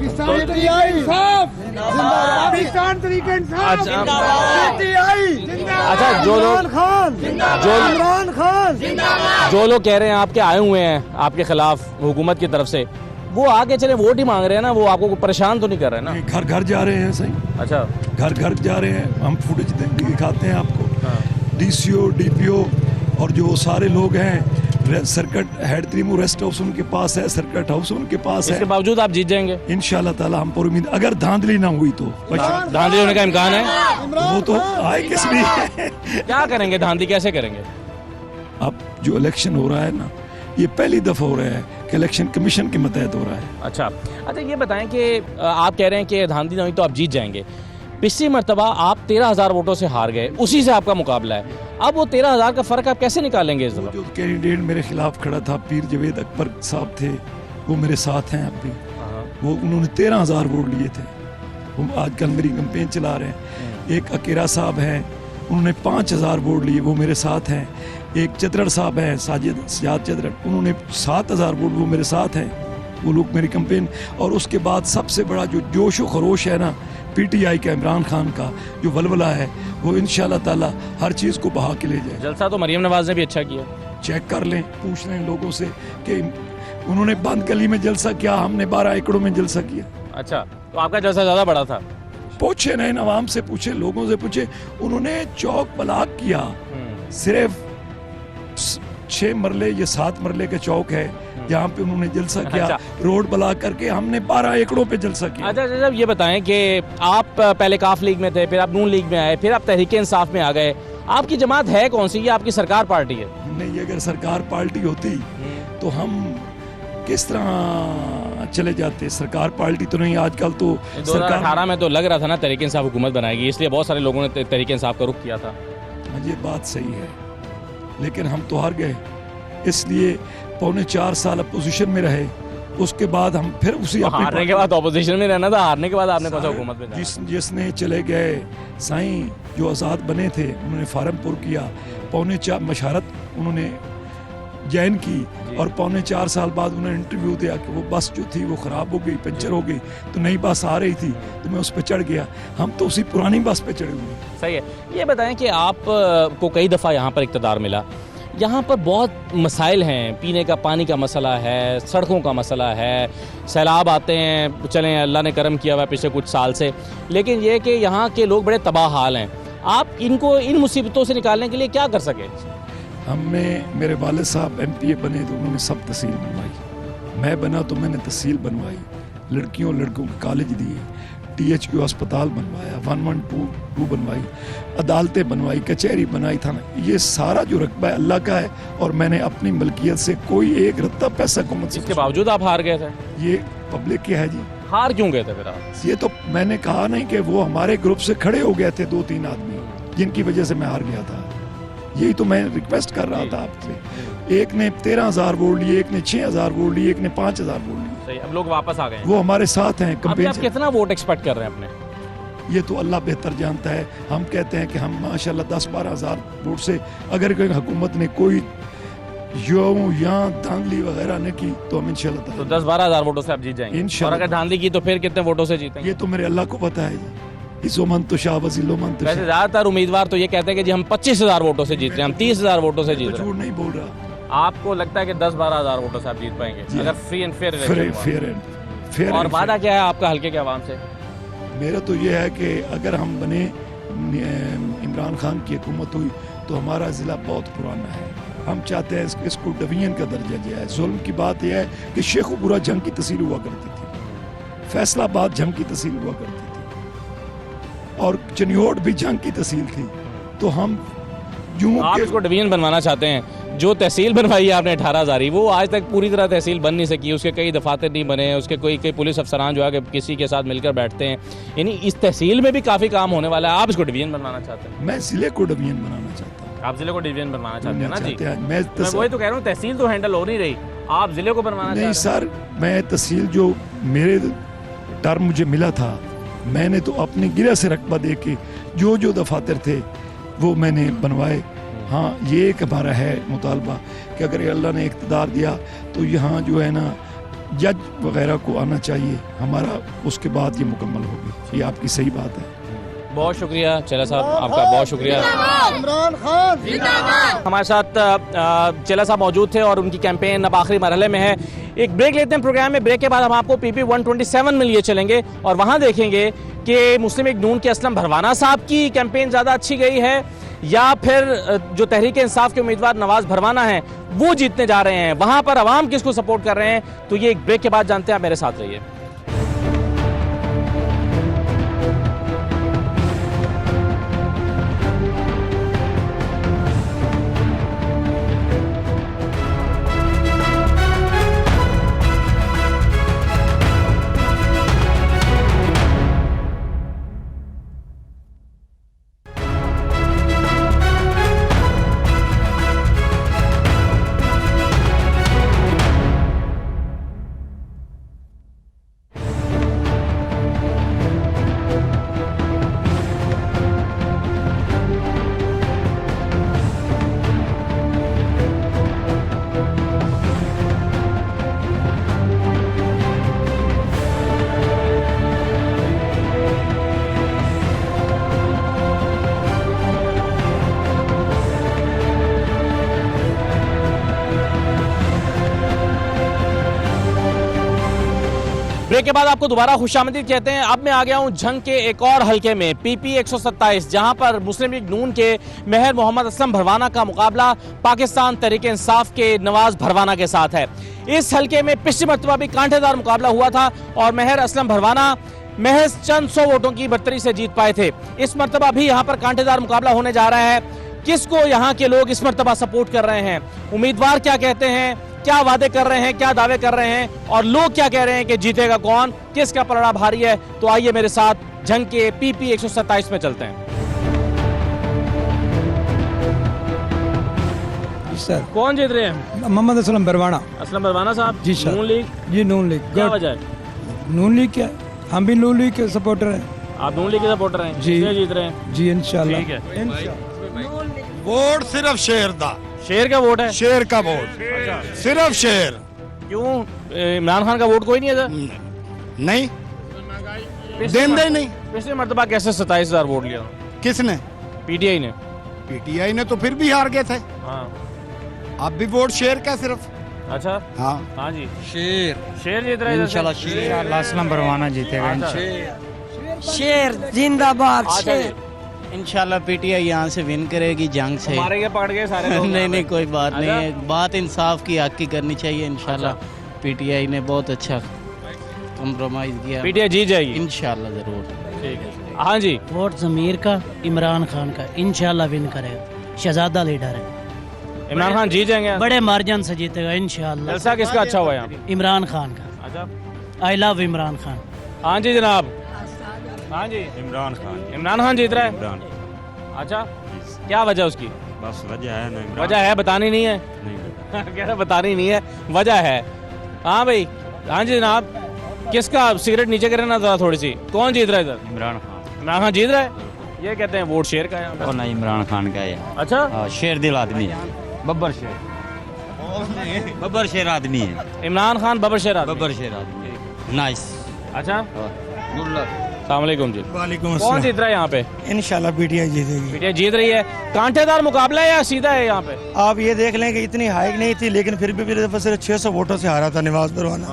अच्छा, जो लोग कह रहे हैं आपके आए हुए हैं आपके खिलाफ हुकूमत की तरफ से, वो आगे चले वोट ही मांग रहे हैं ना, वो आपको परेशान तो नहीं कर रहे ना? घर घर जा रहे हैं सही। अच्छा, घर घर जा रहे हैं, हम फुटेज दिखाते हैं आपको। DCO DPO और जो सारे लोग हैं, सर्किट हेड तरीमू रेस्ट हाउस उनके पास है, सर्किट हाउस उनके पास है। इसके बावजूद आप जीत जाएंगे इंशाल्लाह ताला, हम पर उम्मीद। अगर धांधली ना हुई तो धांधली होने का इम्कान है, वो तो आए किस लिए क्या करेंगे, धांधली कैसे करेंगे? अब जो इलेक्शन हो रहा है ना, ये पहली दफ़ा हो रहा है कि इलेक्शन कमीशन के मतहत हो रहा है। अच्छा, ये बताएं कि आप कह रहे हैं कि धांधली नहीं तो आप जीत जाएंगे। पिछली मरतबा आप 13,000 वोटों से हार गए, उसी से आपका मुकाबला है। अब वो 13,000 का फ़र्क आप कैसे निकालेंगे इस दफ़ा? जो कैंडिडेट मेरे खिलाफ खड़ा था, पीर जवेद अकबर साहब थे, वो मेरे साथ हैं अब भी। वो उन्होंने 13,000 वोट लिए थे, वो आजकल मेरी कैंपेन चला रहे हैं। एक अकेरा साहब हैं, उन्होंने 5,000 वोट लिए, वो मेरे साथ हैं। एक चतरड़ साहब हैं, साजिद चतरड़, उन्होंने 7,000 वोट, वो मेरे साथ हैं। वो लोग मेरी कैंपेन। और उसके बाद सबसे बड़ा जो जोश व खरोश है ना, PTI का, इमरान खान का जो वलवला है, वो इंशाल्लाह ताला हर चीज़ को बहा के ले जाए। जलसा तो मरियम नवाज ने भी अच्छा किया, चेक कर लें, पूछ लें लोगों से कि उन्होंने बंद गली में जलसा किया, हमने 12 एकड़ों में जलसा किया। अच्छा, तो आपका जलसा ज़्यादा बड़ा था? पूछे नहीं, आवाम से पूछे, लोगों से पूछे। उन्होंने चौक ब्लॉक किया, सिर्फ 6 मरले या 7 मरले का चौक है जहाँ पे उन्होंने जलसा किया। अच्छा। रोड ब्लॉक करके हमने 12 एकड़ों पे जलसा किया। अच्छा, जब ये बताएं कि आप पहले काफ लीग में थे, फिर आप नून लीग में आए, फिर आप तहरीक इंसाफ में आ गए, आपकी जमात है कौन सी? ये आपकी सरकार पार्टी है? नहीं, अगर सरकार पार्टी होती तो हम किस तरह चले जाते। सरकार पार्टी तो नहीं, आजकल तो 2018 में तो लग रहा था ना तहरीक इंसाफ हुकूमत बनाएगी, इसलिए बहुत सारे लोगों ने तहरीक इंसाफ का रुख किया था। ये बात सही है, लेकिन हम तो हार गए, इसलिए 4.25 साल अपोजिशन में रहे, उसके बाद हम फिर उसी हारने के बाद अपोजिशन में रहना था, हारने के बाद आपने कौन सा हुकूमत में जाना? जिसने चले गए साईं जो आज़ाद बने थे, उन्होंने फार्म पुर किया, 4.25 मशारत उन्होंने ज्वाइन की और 4.25 साल बाद उन्होंने इंटरव्यू दिया कि वो बस जो थी वो ख़राब हो गई, पंचर हो गई, तो नई बस आ रही थी तो मैं उस पर चढ़ गया। हम तो उसी पुरानी बस पे चढ़े हुए। सही है। ये बताएं कि आप को कई दफ़ा यहाँ पर इक़्तिदार मिला, यहाँ पर बहुत मसाइल हैं, पीने का पानी का मसला है, सड़कों का मसला है, सैलाब आते हैं, चलें अल्लाह ने करम किया हुआ पिछले कुछ साल से, लेकिन ये कि यहाँ के लोग बड़े तबाह हाल हैं। आप इनको इन मुसीबतों से निकालने के लिए क्या कर सके? हमने, मेरे वालिद साहब MPA बने तो उन्होंने सब तहसील बनवाई, मैं बना तो मैंने तहसील बनवाई, लड़कियों लड़कों को कॉलेज दिए, THQ अस्पताल बनवाया, 112 बनवाई, अदालतें बनवाई, कचहरी बनाई, थाना, ये सारा जो रकबा है अल्लाह का है और मैंने अपनी मलकियत से कोई एक रत्ता पैसा को मत। इसके बावजूद आप हार गए थे? ये पब्लिक के है जी। हार क्यों गए थे फिर आप? ये तो मैंने कहा नहीं कि वो हमारे ग्रुप से खड़े हो गए थे 2-3 आदमी जिनकी वजह से मैं हार गया था। यही तो मैं रिक्वेस्ट कर रहा था आपसे। एक ने 13,000 वोट लिए, एक ने 6,000 वोट लिए, एक ने 5,000 वोट लिए। सही, अब लोग वापस आ गए, वो हमारे साथ हैं। आप कितना वोट एक्सपेक्ट कर रहे हैं अपने? ये तो अल्लाह बेहतर जानता है। हम कहते हैं कि हम माशाल्लाह 10-12,000 वोट से, अगर कोई हुकूमत ने कोई यहाँ धांधली वगैरह ने की तो हम इंशाल्लाह तो 10-12,000 वोटों से आप जीत जाएंगे। और अगर धांधली की तो फिर कितने वोटों से जीतेंगे? ये तो मेरे अल्लाह को पता है। वैसे ज्यादातर उम्मीदवार तो ये कहते हैं कि जी हम 25,000 वोटों से जीत रहे हैं, हम 30,000 वोटों से जीत रहे हैं। झूठ नहीं बोल रहा। आपको लगता है कि 10-12,000 वोटों से आप जीत पाएंगे अगर फ्री एंड फेयर? और वादा क्या है आपका हल्के के आवाम से? मेरा तो ये है कि अगर हम बने, इमरान खान की हुकूमत हुई तो हमारा ज़िला बहुत पुराना है, हम चाहते हैं इसको डिवीजन का दर्जा दिया है। जुल्म की बात यह है कि शेखुपुरा जंग की तहसील हुआ करती थी, फैसलाबाद जंग की तहसील हुआ करती थी और चनियोट भी जंग की तहसील थी। तो हम आप इसको डिवीजन बनवाना चाहते हैं। जो तहसील बनवाई है आपने 18,000, वो आज तक पूरी तरह तहसील बन नहीं सकी, उसके कई दफातर नहीं बने, उसके कोई पुलिस अफसरान जो है कि किसी के साथ मिलकर बैठते हैं, यानी इस तहसील में भी काफ़ी काम होने वाला है। आप इसको डिवीजन बनवाना चाहते हैं? मैं ज़िले को डिवीजन बनाना चाहता हूँ। आप जिले को डिवीजन बनवाना चाहते हैं ना जी? मैं वही तो कह रहा हूँ, तहसील तो हैंडल हो नहीं रही, आप जिले को बनवाना चाहते हैं? नहीं सर, मैं तहसील जो मेरे टर्म मुझे मिला था, मैंने तो अपने गिरा से रकबा दे के जो दफातर थे वो मैंने बनवाए। हाँ, ये एक हमारा है मुतालबा कि अगर अल्लाह ने इक़्तिदार दिया तो यहाँ जो है ना जज वगैरह को आना चाहिए हमारा, उसके बाद ये मुकम्मल होगी। ये आपकी सही बात है। बहुत शुक्रिया चेला साहब, आपका बहुत शुक्रिया। इमरान खान जिंदाबाद। हमारे साथ चेला साहब मौजूद थे और उनकी कैंपेन अब आखिरी मरहले में है। एक ब्रेक लेते हैं प्रोग्राम में, ब्रेक के बाद हम आपको PP 127 में लिए चलेंगे और वहाँ देखेंगे कि मुस्लिम लीग नून के असलम भरवाना साहब की कैंपेन ज़्यादा अच्छी गई है या फिर जो तहरीक इंसाफ के उम्मीदवार नवाज भरवाना हैं वो जीतने जा रहे हैं। वहाँ पर अवाम किसको सपोर्ट कर रहे हैं, तो ये एक ब्रेक के बाद जानते हैं। आप मेरे साथ रहिए। ब्रेक के बाद आपको दोबारा खुशामदीद कहते हैं। अब मैं आ गया हूं झंग के एक और हलके में, PP 127, जहां पर मुस्लिम लीग नून के महर मोहम्मद असलम भरवाना का मुकाबला पाकिस्तान तहरीक इंसाफ के नवाज भरवाना के साथ है। इस हलके में पिछली मरतबा भी कांटेदार मुकाबला हुआ था और महर असलम भरवाना महज चंद 100 वोटों की बढ़तरी से जीत पाए थे। इस मरतबा भी यहाँ पर कांटेदार मुकाबला होने जा रहा है। किसको यहाँ के लोग इस मरतबा सपोर्ट कर रहे हैं, उम्मीदवार क्या कहते हैं, क्या वादे कर रहे हैं, क्या दावे कर रहे हैं और लोग क्या कह रहे हैं कि जीतेगा कौन, किसका पलड़ा भारी है। तो आइए मेरे साथ जंग के PP 127 में चलते हैं। सर कौन जीत रहे हैं? मोहम्मद असलम बरवाना। असलम बरवाना साहब जी सर। नून लीग, जी नून लीग। क्या वजह है? नून लीग क्या, हम भी नून लीग के सपोर्टर हैं। आप नून लीग के सपोर्टर हैं? जी। इसलिए जीत रहे हैं? जी इंशाल्लाह। ठीक है। वोट सिर्फ शेर दा, शेर का वोट है? शेर का वोट, सिर्फ शेर। क्यों, इमरान खान का वोट कोई नहीं है सर? नहीं देंदे नहीं। पिछले मरतबा कैसे 27,000 वोट लिया? किसने? PTI ने। PTI ने तो फिर भी हार गए थे। हाँ। अब भी वोट शेर का सिर्फ। अच्छा हाँ हाँ जी, शेर जीत रहे हैं इंशाल्लाह। इंशाल्लाह असलम बरवाना जीतेगा। शेर जिंदाबाद। अच्छा जी। इंशाल्लाह PTI यहाँ से विन करेगी जंग से। मारे गए पकड़ गए सारे लोग? नहीं नहीं कोई बात नहीं अच्छा। है, बात इंसाफ की, हक की करनी चाहिए। इंशाल्लाह PTI ने बहुत अच्छा कम्प्रोमाइज किया। PTI जीत जाएगी इंशाल्लाह जरूर। ठीक है। हाँ जी, वोट जमीर का, इमरान खान का, इंशाल्लाह विन करेगा। शहजादा लीडर है, इमरान खान जीत जाएंगे? बड़े मार्जिन से जीतेगा इंशाल्लाह। जलसा किसका अच्छा हुआ यहाँ? इमरान खान का। अच्छा, आई लव इमरान खान। हाँ जी जनाब। हाँ जी, इमरान खान। इमरान खान जीत रहा है? इमरान। अच्छा, क्या वजह उसकी? बस वजह है ना, वजह है, बतानी नहीं है? नहीं कह रहा बतानी नहीं है, वजह है। हाँ भाई, हाँ जी जनाब। किसका, सिगरेट नीचे करे ना जरा थोड़ी सी, कौन जीत रहा है इधर? इमरान खान। इमरान खान जीत रहा है? ये कहते हैं वोट शेर का है यहाँ पे। और ना इमरान खान का है। अच्छा, शेर दिल आदमी है, बब्बर शेर, बब्बर शेर आदमी है। इमरान खान बब्बर शेर आदमी। बब्बर शेर आदमी है। नाइस। अच्छा, गुड लक। अस्सलाम वालेकुम जी। वालेकुम कौन जीत रहा है यहाँ पे? इंशाल्लाह PTI जीतेगी। PTI जीत रही है। कांटेदार मुकाबला है या सीधा है यहाँ पे? आप ये देख लें कि इतनी हाइक नहीं थी, लेकिन फिर भी मेरे दफा सिर्फ 600 वोटों से हारा था नवाज बरवाना।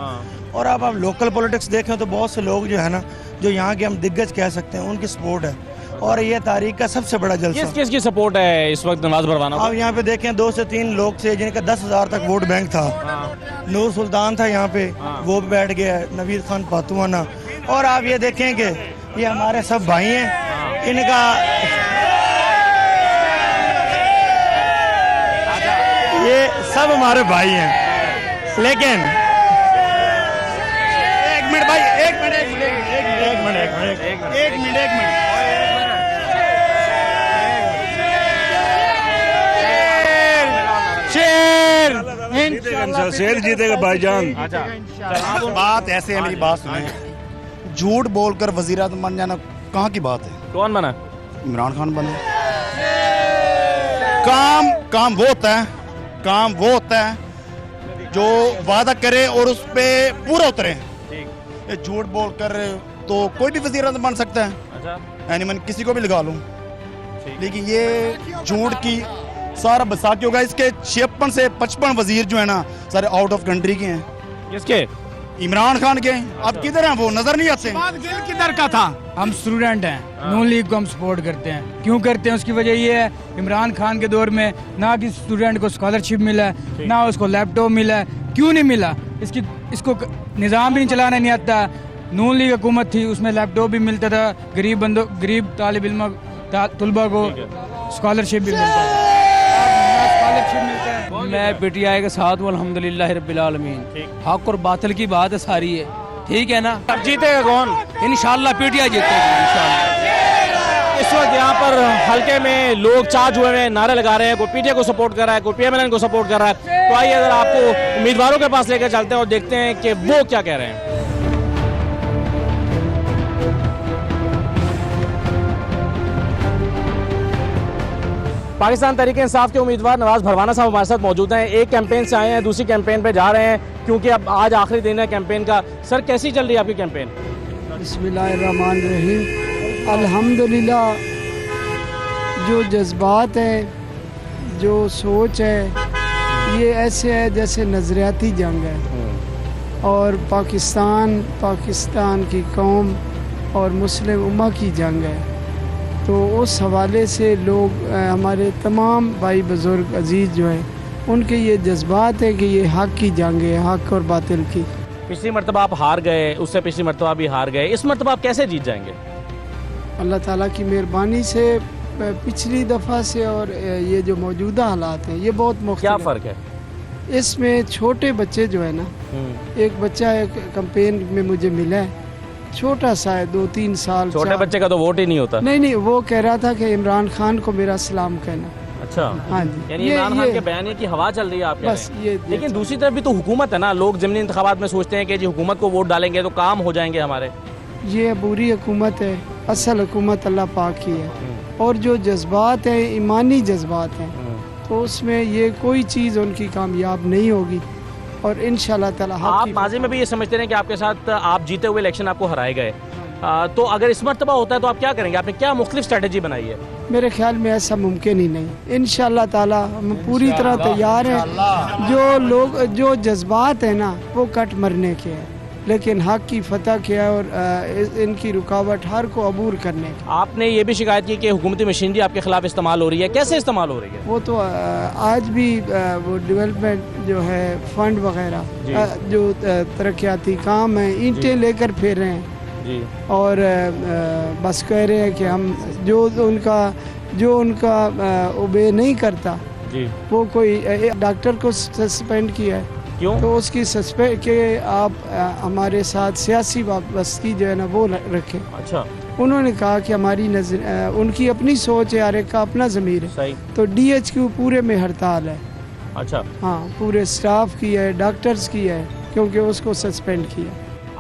और अब आप लोकल पॉलिटिक्स देखें तो बहुत से लोग जो है ना, जो यहाँ के हम दिग्गज कह सकते हैं, उनकी सपोर्ट है। और ये तारीख का सबसे बड़ा जलसा। किस किस की सपोर्ट है इस वक्त नवाज बरवाना को? आप यहाँ पे देखें 2 से 3 लोग थे जिनका 10,000 तक वोट बैंक था। नूर सुल्तान था यहाँ पे, वो भी बैठ गया। नवीद खान पातुआना। और आप ये देखें कि ये हमारे सब भाई हैं, इनका ये सब हमारे भाई हैं। लेकिन एक मिनट भाई, एक मिनट शेर जीतेगा भाईजान। अच्छा, बात ऐसे है, मेरी बात सुने। झूठ बोलकर वजीर आज़म बन जाना कहाँ की बात है? कौन बना? इमरान खान बने। काम वो होता है जो वादा करे और उस पे पूरा उतरे। ये झूठ बोलकर तो कोई भी वजीर आज़म बन सकता है। अच्छा, यानी मैं किसी को भी लगा लूं, लेकिन ये झूठ की सारा बसाती होगा। इसके 56 से 55 वजीर जो है ना, सारे आउट ऑफ कंट्री के हैं। किसके? इमरान खान के। अब किधर हैं वो, नजर नहीं आते। किधर का था? हम स्टूडेंट हैं, नून लीग को हम सपोर्ट करते हैं। क्यों करते हैं उसकी वजह ये है, इमरान खान के दौर में ना किसी स्टूडेंट को स्कॉलरशिप मिला है, ना उसको लैपटॉप मिला है। क्यों नहीं मिला? इसको निज़ाम भी नहीं चलाना नहीं आता। नून लीग हुकूमत थी, उसमें लैपटॉप भी मिलता था, गरीब तालिब इल्म तलबा को स्कॉलरशिप भी मिलता है। मैं PTI के साथ हूँ अल्हम्दुलिल्लाह रब्बिल आलमीन। हक और बातिल की बात है सारी है, ठीक है ना। अब जीतेगा कौन? इंशाल्लाह PTI जीतेगी इंशाल्लाह। इस वक्त यहाँ पर हल्के में लोग चार्ज हुए हैं, नारे लगा रहे हैं। कोई PTI को सपोर्ट कर रहा है, कोई PMLN को सपोर्ट कर रहा है। तो आइए अगर आपको उम्मीदवारों के पास लेकर चलते हैं और देखते हैं कि वो क्या कह रहे हैं। पाकिस्तान तहरीक इंसाफ के उम्मीदवार नवाज भरवाना साहब हमारे साथ मौजूद हैं। एक कैंपेन से आए हैं, दूसरी कैंपेन पे जा रहे हैं, क्योंकि अब आज आखिरी दिन है कैंपेन का। सर, कैसी चल रही है आपकी कैंपेन? बिस्मिल्लाहिर्रहमानिर्रहीम। अल्हम्दुलिल्लाह, जो जज्बात है, जो सोच है, ये ऐसे है जैसे नज़रियाती जंग है। और पाकिस्तान की कौम और मुस्लिम उम्मा की जंग है। तो उस हवाले से लोग, हमारे तमाम भाई बुज़ुर्ग अजीज़ जो हैं, उनके ये जज्बात है कि ये हक़ की जंग है, हक़ और बातिल की। पिछली मरतबा आप हार गए, उससे पिछली मरतबा भी हार गए, इस मरतबा आप कैसे जीत जाएंगे? अल्लाह ताला की मेहरबानी से पिछली दफ़ा से और ये जो मौजूदा हालात हैं, ये बहुत मुख्तलिफ। क्या फ़र्क है? इसमें छोटे बच्चे जो है ना, एक बच्चा एक कैंपेन में मुझे मिला है, छोटा सा है, 2-3 साल। छोटे बच्चे का तो वोट ही नहीं होता। नहीं, वो कह रहा था कि इमरान खान को मेरा सलाम कहना। अच्छा, हाँ जी, यानी इमरान खान के बयान की हवा चल रही है आप बस ये। लेकिन दूसरी तरफ भी तो हुकूमत है ना, लोग ज़मीनी इंतखाबात में सोचते हैं कि जी हुकूमत को वोट डालेंगे तो काम हो जाएंगे हमारे। ये बुरी हुकूमत है, असल हुकूमत अल्लाह पाक की है, और जो जज्बात हैं ईमानी जज्बात हैं, तो उसमें ये कोई चीज़ उनकी कामयाब नहीं होगी। और इंशाल्लाह ताला आप माजी में भी ये समझते हैं कि आपके साथ आप जीते हुए इलेक्शन आपको हराए गए, तो अगर इस मरतबा होता है तो आप क्या करेंगे? आपने क्या मुख्तलिफ स्ट्रेटजी बनाई है? मेरे ख्याल में ऐसा मुमकिन ही नहीं। इंशाल्लाह ताला हम पूरी तरह तैयार हैं। जो लोग जो जज्बात हैं ना, वो कट मरने के हैं, लेकिन हक की फतह किया है और इनकी रुकावट हर को अबूर करने की। आपने ये भी शिकायत की कि हुकूमती मशीनरी आपके खिलाफ इस्तेमाल हो रही है, कैसे इस्तेमाल हो रही है? वो तो आज भी वो डेवलपमेंट जो है फंड वगैरह जो तरक्याती काम है, ईंटें लेकर फिर रहे हैं जी, और बस कह रहे हैं कि हम जो उनका ओबे नहीं करता जी, वो कोई डॉक्टर को सस्पेंड किया है। क्यों? तो उसकी सस्पेंड के आप हमारे साथ सियासी वाबस्तगी जो है ना वो रखें। अच्छा, उन्होंने कहा कि हमारी नजर उनकी अपनी सोच है, हर एक का अपना ज़मीर है। सही। तो DHQ पूरे में हड़ताल है। अच्छा, हाँ, पूरे स्टाफ की है, डॉक्टर्स की है, क्योंकि उसको सस्पेंड किया।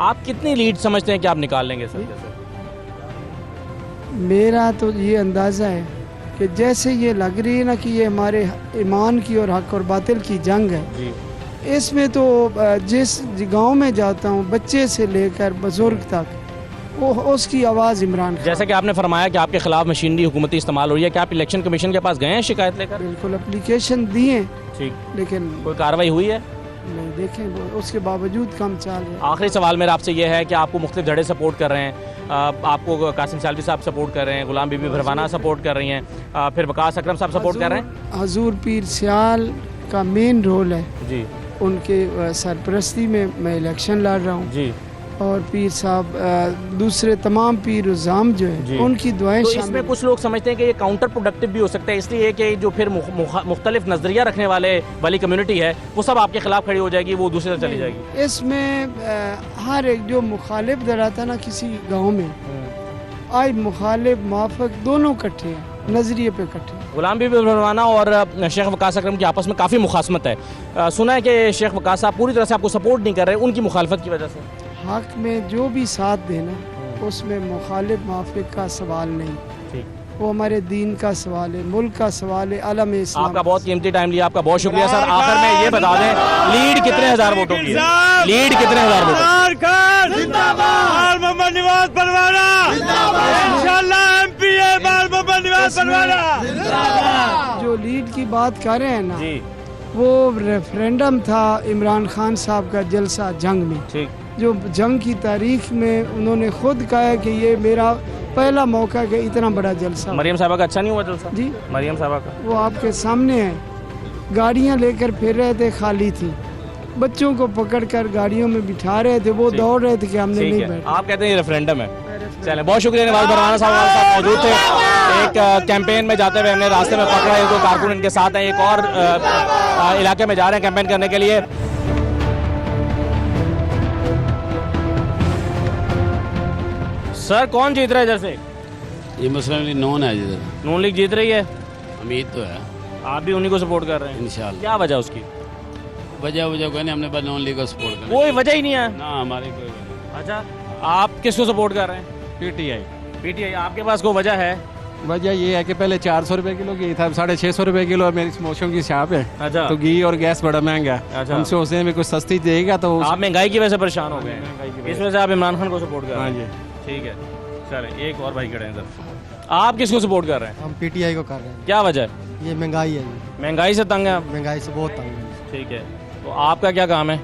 आप कितनी लीड समझते हैं कि आप निकाल लेंगे सर? मेरा तो ये अंदाज़ा है कि जैसे ये लग रही है ना कि ये हमारे ईमान की और हक और बातिल की जंग है जी। इसमें तो जिस गांव में जाता हूँ, बच्चे से लेकर बुजुर्ग तक, वो उसकी आवाज़ इमरान खान। जैसे कि आपने फरमाया कि आपके खिलाफ मशीनरी हुकूमती इस्तेमाल हो रही है, क्या आप इलेक्शन कमीशन के पास गए हैं शिकायत लेकर? बिल्कुल, एप्लीकेशन दिए, ठीक, लेकिन कोई कार्रवाई हुई है? नहीं, देखें उसके बावजूद काम चाल है। आखिरी सवाल मेरा आपसे ये है कि आपको मुख्तलिफ धड़े सपोर्ट कर रहे हैं, आपको कासिम सालवी साहब सपोर्ट कर रहे हैं, गुलाम बीबी भरवाना सपोर्ट कर रही हैं, फिर वकास अकरम साहब सपोर्ट कर रहे हैं। हजूर पीर सियाल का मेन रोल है जी, उनके सरपरस्ती में मैं इलेक्शन लड़ रहा हूँ जी, और पीर साहब दूसरे तमाम पीर उज़ाम जो है उनकी दुआएं तो इसमें कुछ लोग समझते हैं कि ये काउंटर प्रोडक्टिव भी हो सकता है, इसलिए कि जो फिर मुख्तलिफ नज़रिया रखने वाली कम्युनिटी है वो सब आपके खिलाफ खड़ी हो जाएगी, वो दूसरी तरफ चली जाएगी। इसमें हर एक जो मुखालिफ दर था ना किसी गाँव में, आज मुखालिफ मुआफ़िक दोनों इकट्ठे हैं, नज़रिए पे इकट्ठे। गुलाम बीबी भरवाना और शेख वकास अकरम की आपस में काफ़ी मुखासमत है। सुना है कि शेख वकास साहब पूरी तरह से आपको सपोर्ट नहीं कर रहे उनकी मुखालफत की वजह से। हक में जो भी साथ देना, उसमें मुखालिफ मुआफ़िक का सवाल नहीं, वो हमारे दीन का सवाल है, मुल्क का सवाल है, आलम इस्लाम। आपका बहुत कीमती टाइम लिया, आपका बहुत शुक्रिया सर। आखिर में ये बता दें, लीड कितने हजार वोटों की है? लीड कितने हजार वोटों? जो लीड की बात कर रहे हैं ना, वो रेफरेंडम था इमरान खान साहब का जलसा जंग में, जो जंग की तारीख में उन्होंने खुद कहा है कि ये मेरा पहला मौका है कि इतना बड़ा जलसा। मरियम साहबा का अच्छा नहीं हुआ जलसा जी? मरियम साहबा का वो आपके सामने है, गाड़ियाँ लेकर फिर रहे थे, खाली थी, बच्चों को पकड़कर गाड़ियों में बिठा रहे थे, वो दौड़ रहे थे कि हमने नहीं बैठा। आप कहते हैं रेफरेंडम है। चलें, बहुत शुक्रिया। नवाज भरवाना साहब हमारे साथ मौजूद थे। एक कैंपेन में जाते हुए हमने रास्ते में पकड़ा है, दो कारकुन इनके साथ हैं, एक और इलाके में जा रहे हैं कैंपेन करने के लिए। सर कौन जीत रहा है? जैसे ये मुस्लिम लीग नॉन है जिधर, नून लीग जीत रही है, उम्मीद तो है। आप भी उन्हीं को सपोर्ट कर रहे हैं इंशाल्लाह? क्या वजह उसकी? वजह कोई नहीं, हमने बस नॉन लीग को सपोर्ट कर। कोई वजह ही नहीं है ना हमारी कोई वजह। अच्छा, आप किसको सपोर्ट कर रहे हैं? PTI। PTI। आपके पास कोई वजह है? वजह ये है कि पहले 400 रुपए किलो घी था, 650 रुपए किलो, और मेरी मौसम की शॉप है। अच्छा। तो घी और गैस बड़ा महंगा है। अच्छा। हम सोचते हैं कुछ सस्ती देगा तो आप महंगाई की वजह से परेशान हो गए, इस वजह से आप इमरान खान को सपोर्ट कर रहे हैं? हाँ जी, ठीक है। चलें, एक और भाई खड़े हैं सर, आप किसको सपोर्ट कर रहे हैं? हम PTI को कर रहे हैं। क्या वजह है? ये महंगाई है जी। महंगाई से तंग है? महंगाई से बहुत तंग है। ठीक है, तो आपका क्या काम है?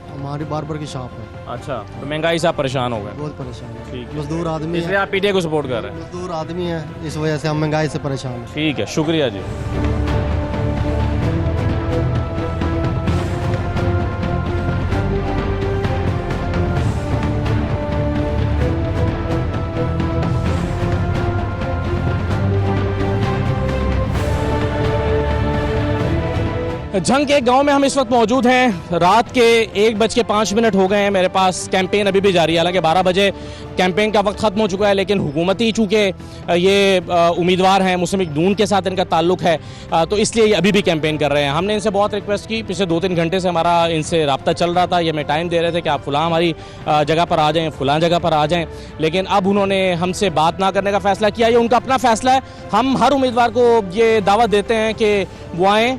हमारी बार्बर की शॉप है। अच्छा, तो महंगाई से आप परेशान हो गए? बहुत परेशान है। ठीक, मजदूर आदमी इसलिए आप PTI को सपोर्ट कर रहे हैं? मजदूर आदमी है, इस वजह से हम महंगाई से परेशान हैं। ठीक है, शुक्रिया जी। झंग के एक गांव में हम इस वक्त मौजूद हैं। रात के 1:05 हो गए हैं। मेरे पास कैंपेन अभी भी जारी है। हालांकि 12 बजे कैंपेन का वक्त ख़त्म हो चुका है, लेकिन हुकूमती चूँकि ये उम्मीदवार हैं, मुस्लिम लीग नून के साथ इनका ताल्लुक है, तो इसलिए ये अभी भी कैंपेन कर रहे हैं। हमने इनसे बहुत रिक्वेस्ट की, पिछले 2-3 घंटे से हमारा इनसे रब्ता चल रहा था। ये हमें टाइम दे रहे थे कि आप फलां हमारी जगह पर आ जाएँ, फलां जगह पर आ जाएँ, लेकिन अब उन्होंने हमसे बात ना करने का फ़ैसला किया। ये उनका अपना फ़ैसला है। हम हर उम्मीदवार को ये दावत देते हैं कि वो आएँ,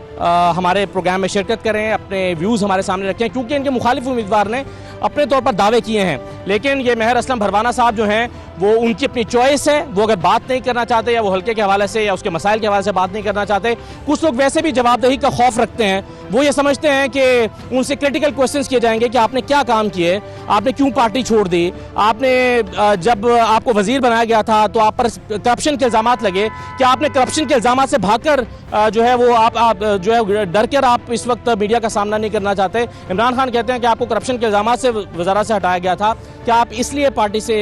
हमारे प्रोग्राम में शिरकत करें, अपने व्यूज़ हमारे सामने रखें, क्योंकि इनके मुखालिफ उम्मीदवार ने अपने तौर पर दावे किए हैं। लेकिन ये मेहर असलम भरवाना साहब जो हैं, वो उनकी अपनी चॉइस है। वो अगर बात नहीं करना चाहते, या वो हल्के के हवाले से या उसके मसाइल के हवाले से बात नहीं करना चाहते, कुछ लोग वैसे भी जवाबदेही का खौफ रखते हैं। वो ये समझते हैं कि उनसे क्रिटिकल क्वेश्चंस किए जाएंगे कि आपने क्या काम किए, आपने क्यों पार्टी छोड़ दी, आपने जब आपको वजीर बनाया गया था तो आप पर करप्शन के इल्ज़ाम लगे, कि आपने करप्शन के इल्ज़ाम से भागकर जो है वो आप जो है डर कर आप इस वक्त मीडिया का सामना नहीं करना चाहते। इमरान खान कहते हैं कि आपको करप्शन के इल्ज़ाम से वज़ारत से हटाया गया था, क्या आप इसलिए पार्टी से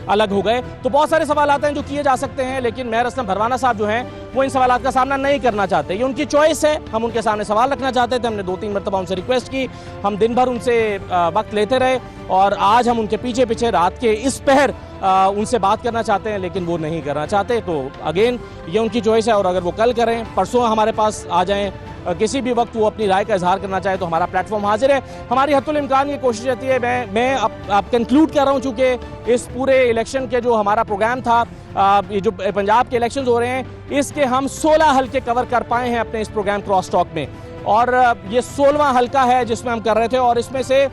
अलग हो गए। तो बहुत सारे सवाल आते हैं जो किए जा सकते हैं, लेकिन मेहर असलम भरवाना साहब जो हैं वो इन सवालों का सामना नहीं करना चाहते। ये उनकी चॉइस है। हम उनके सामने सवाल रखना चाहते थे, हमने 2-3 मरतबा उनसे रिक्वेस्ट की, हम दिन भर उनसे वक्त लेते रहे, और आज हम उनके पीछे पीछे रात के इस पहर उनसे बात करना चाहते हैं, लेकिन वो नहीं करना चाहते। तो अगेन ये उनकी चॉइस है, और अगर वो कल करें, परसों हमारे पास आ जाएं, किसी भी वक्त वो अपनी राय का इजहार करना चाहे, तो हमारा प्लेटफॉर्म हाजिर है। हमारी हत्तुल इम्कान ये कोशिश रहती है। मैं अब कंक्लूड कर रहा हूँ, चूँकि इस पूरे इलेक्शन के जो हमारा प्रोग्राम था, ये जो पंजाब के इलेक्शन हो रहे हैं, इसके हम 16 हल्के कवर कर पाए हैं अपने इस प्रोग्राम क्रॉस टॉक में, और ये 16वां हल्का है जिसमें हम कर रहे थे, और इसमें से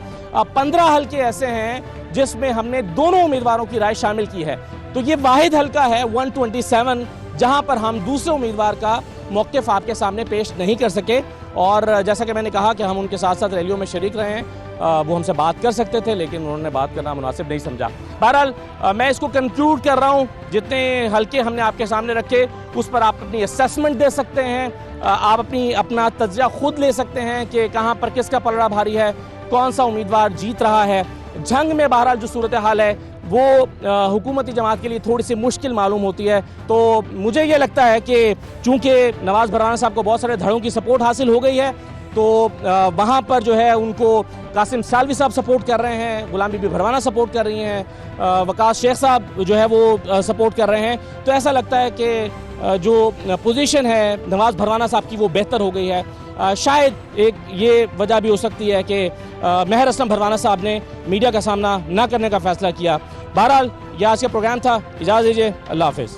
15 हल्के ऐसे हैं जिसमें हमने दोनों उम्मीदवारों की राय शामिल की है। तो ये वाहिद हल्का है 127 जहां पर हम दूसरे उम्मीदवार का मौक़िफ़ आपके सामने पेश नहीं कर सके। और जैसा कि मैंने कहा कि हम उनके साथ साथ रैलियों में शरीक रहे हैं, वो हमसे बात कर सकते थे, लेकिन उन्होंने बात करना मुनासिब नहीं समझा। बहरहाल मैं इसको कंक्लूड कर रहा हूँ। जितने हल्के हमने आपके सामने रखे, उस पर आप अपनी असेसमेंट दे सकते हैं, आप अपना तज्ज़िया खुद ले सकते हैं कि कहाँ पर किसका पलड़ा भारी है, कौन सा उम्मीदवार जीत रहा है। झंग में बहरहाल जो सूरत हाल है वो हुकूमती जमात के लिए थोड़ी सी मुश्किल मालूम होती है। तो मुझे ये लगता है कि चूँकि नवाज़ भरवाना साहब को बहुत सारे धड़ों की सपोर्ट हासिल हो गई है, तो वहाँ पर जो है उनको कासिम सालवी साहब सपोर्ट कर रहे हैं, गुलाम बीबी भरवाना सपोर्ट कर रही हैं, वकास शेख साहब जो है वो सपोर्ट कर रहे हैं। तो ऐसा लगता है कि जो पोजीशन है नवाज़ भरवाना साहब की वो बेहतर हो गई है। शायद एक ये वजह भी हो सकती है कि मेहर असलम भरवाना साहब ने मीडिया का सामना ना करने का फ़ैसला किया। बहरहाल ये आज का प्रोग्राम था। इजाज़त दीजिए, अल्लाह हाफ़िज़।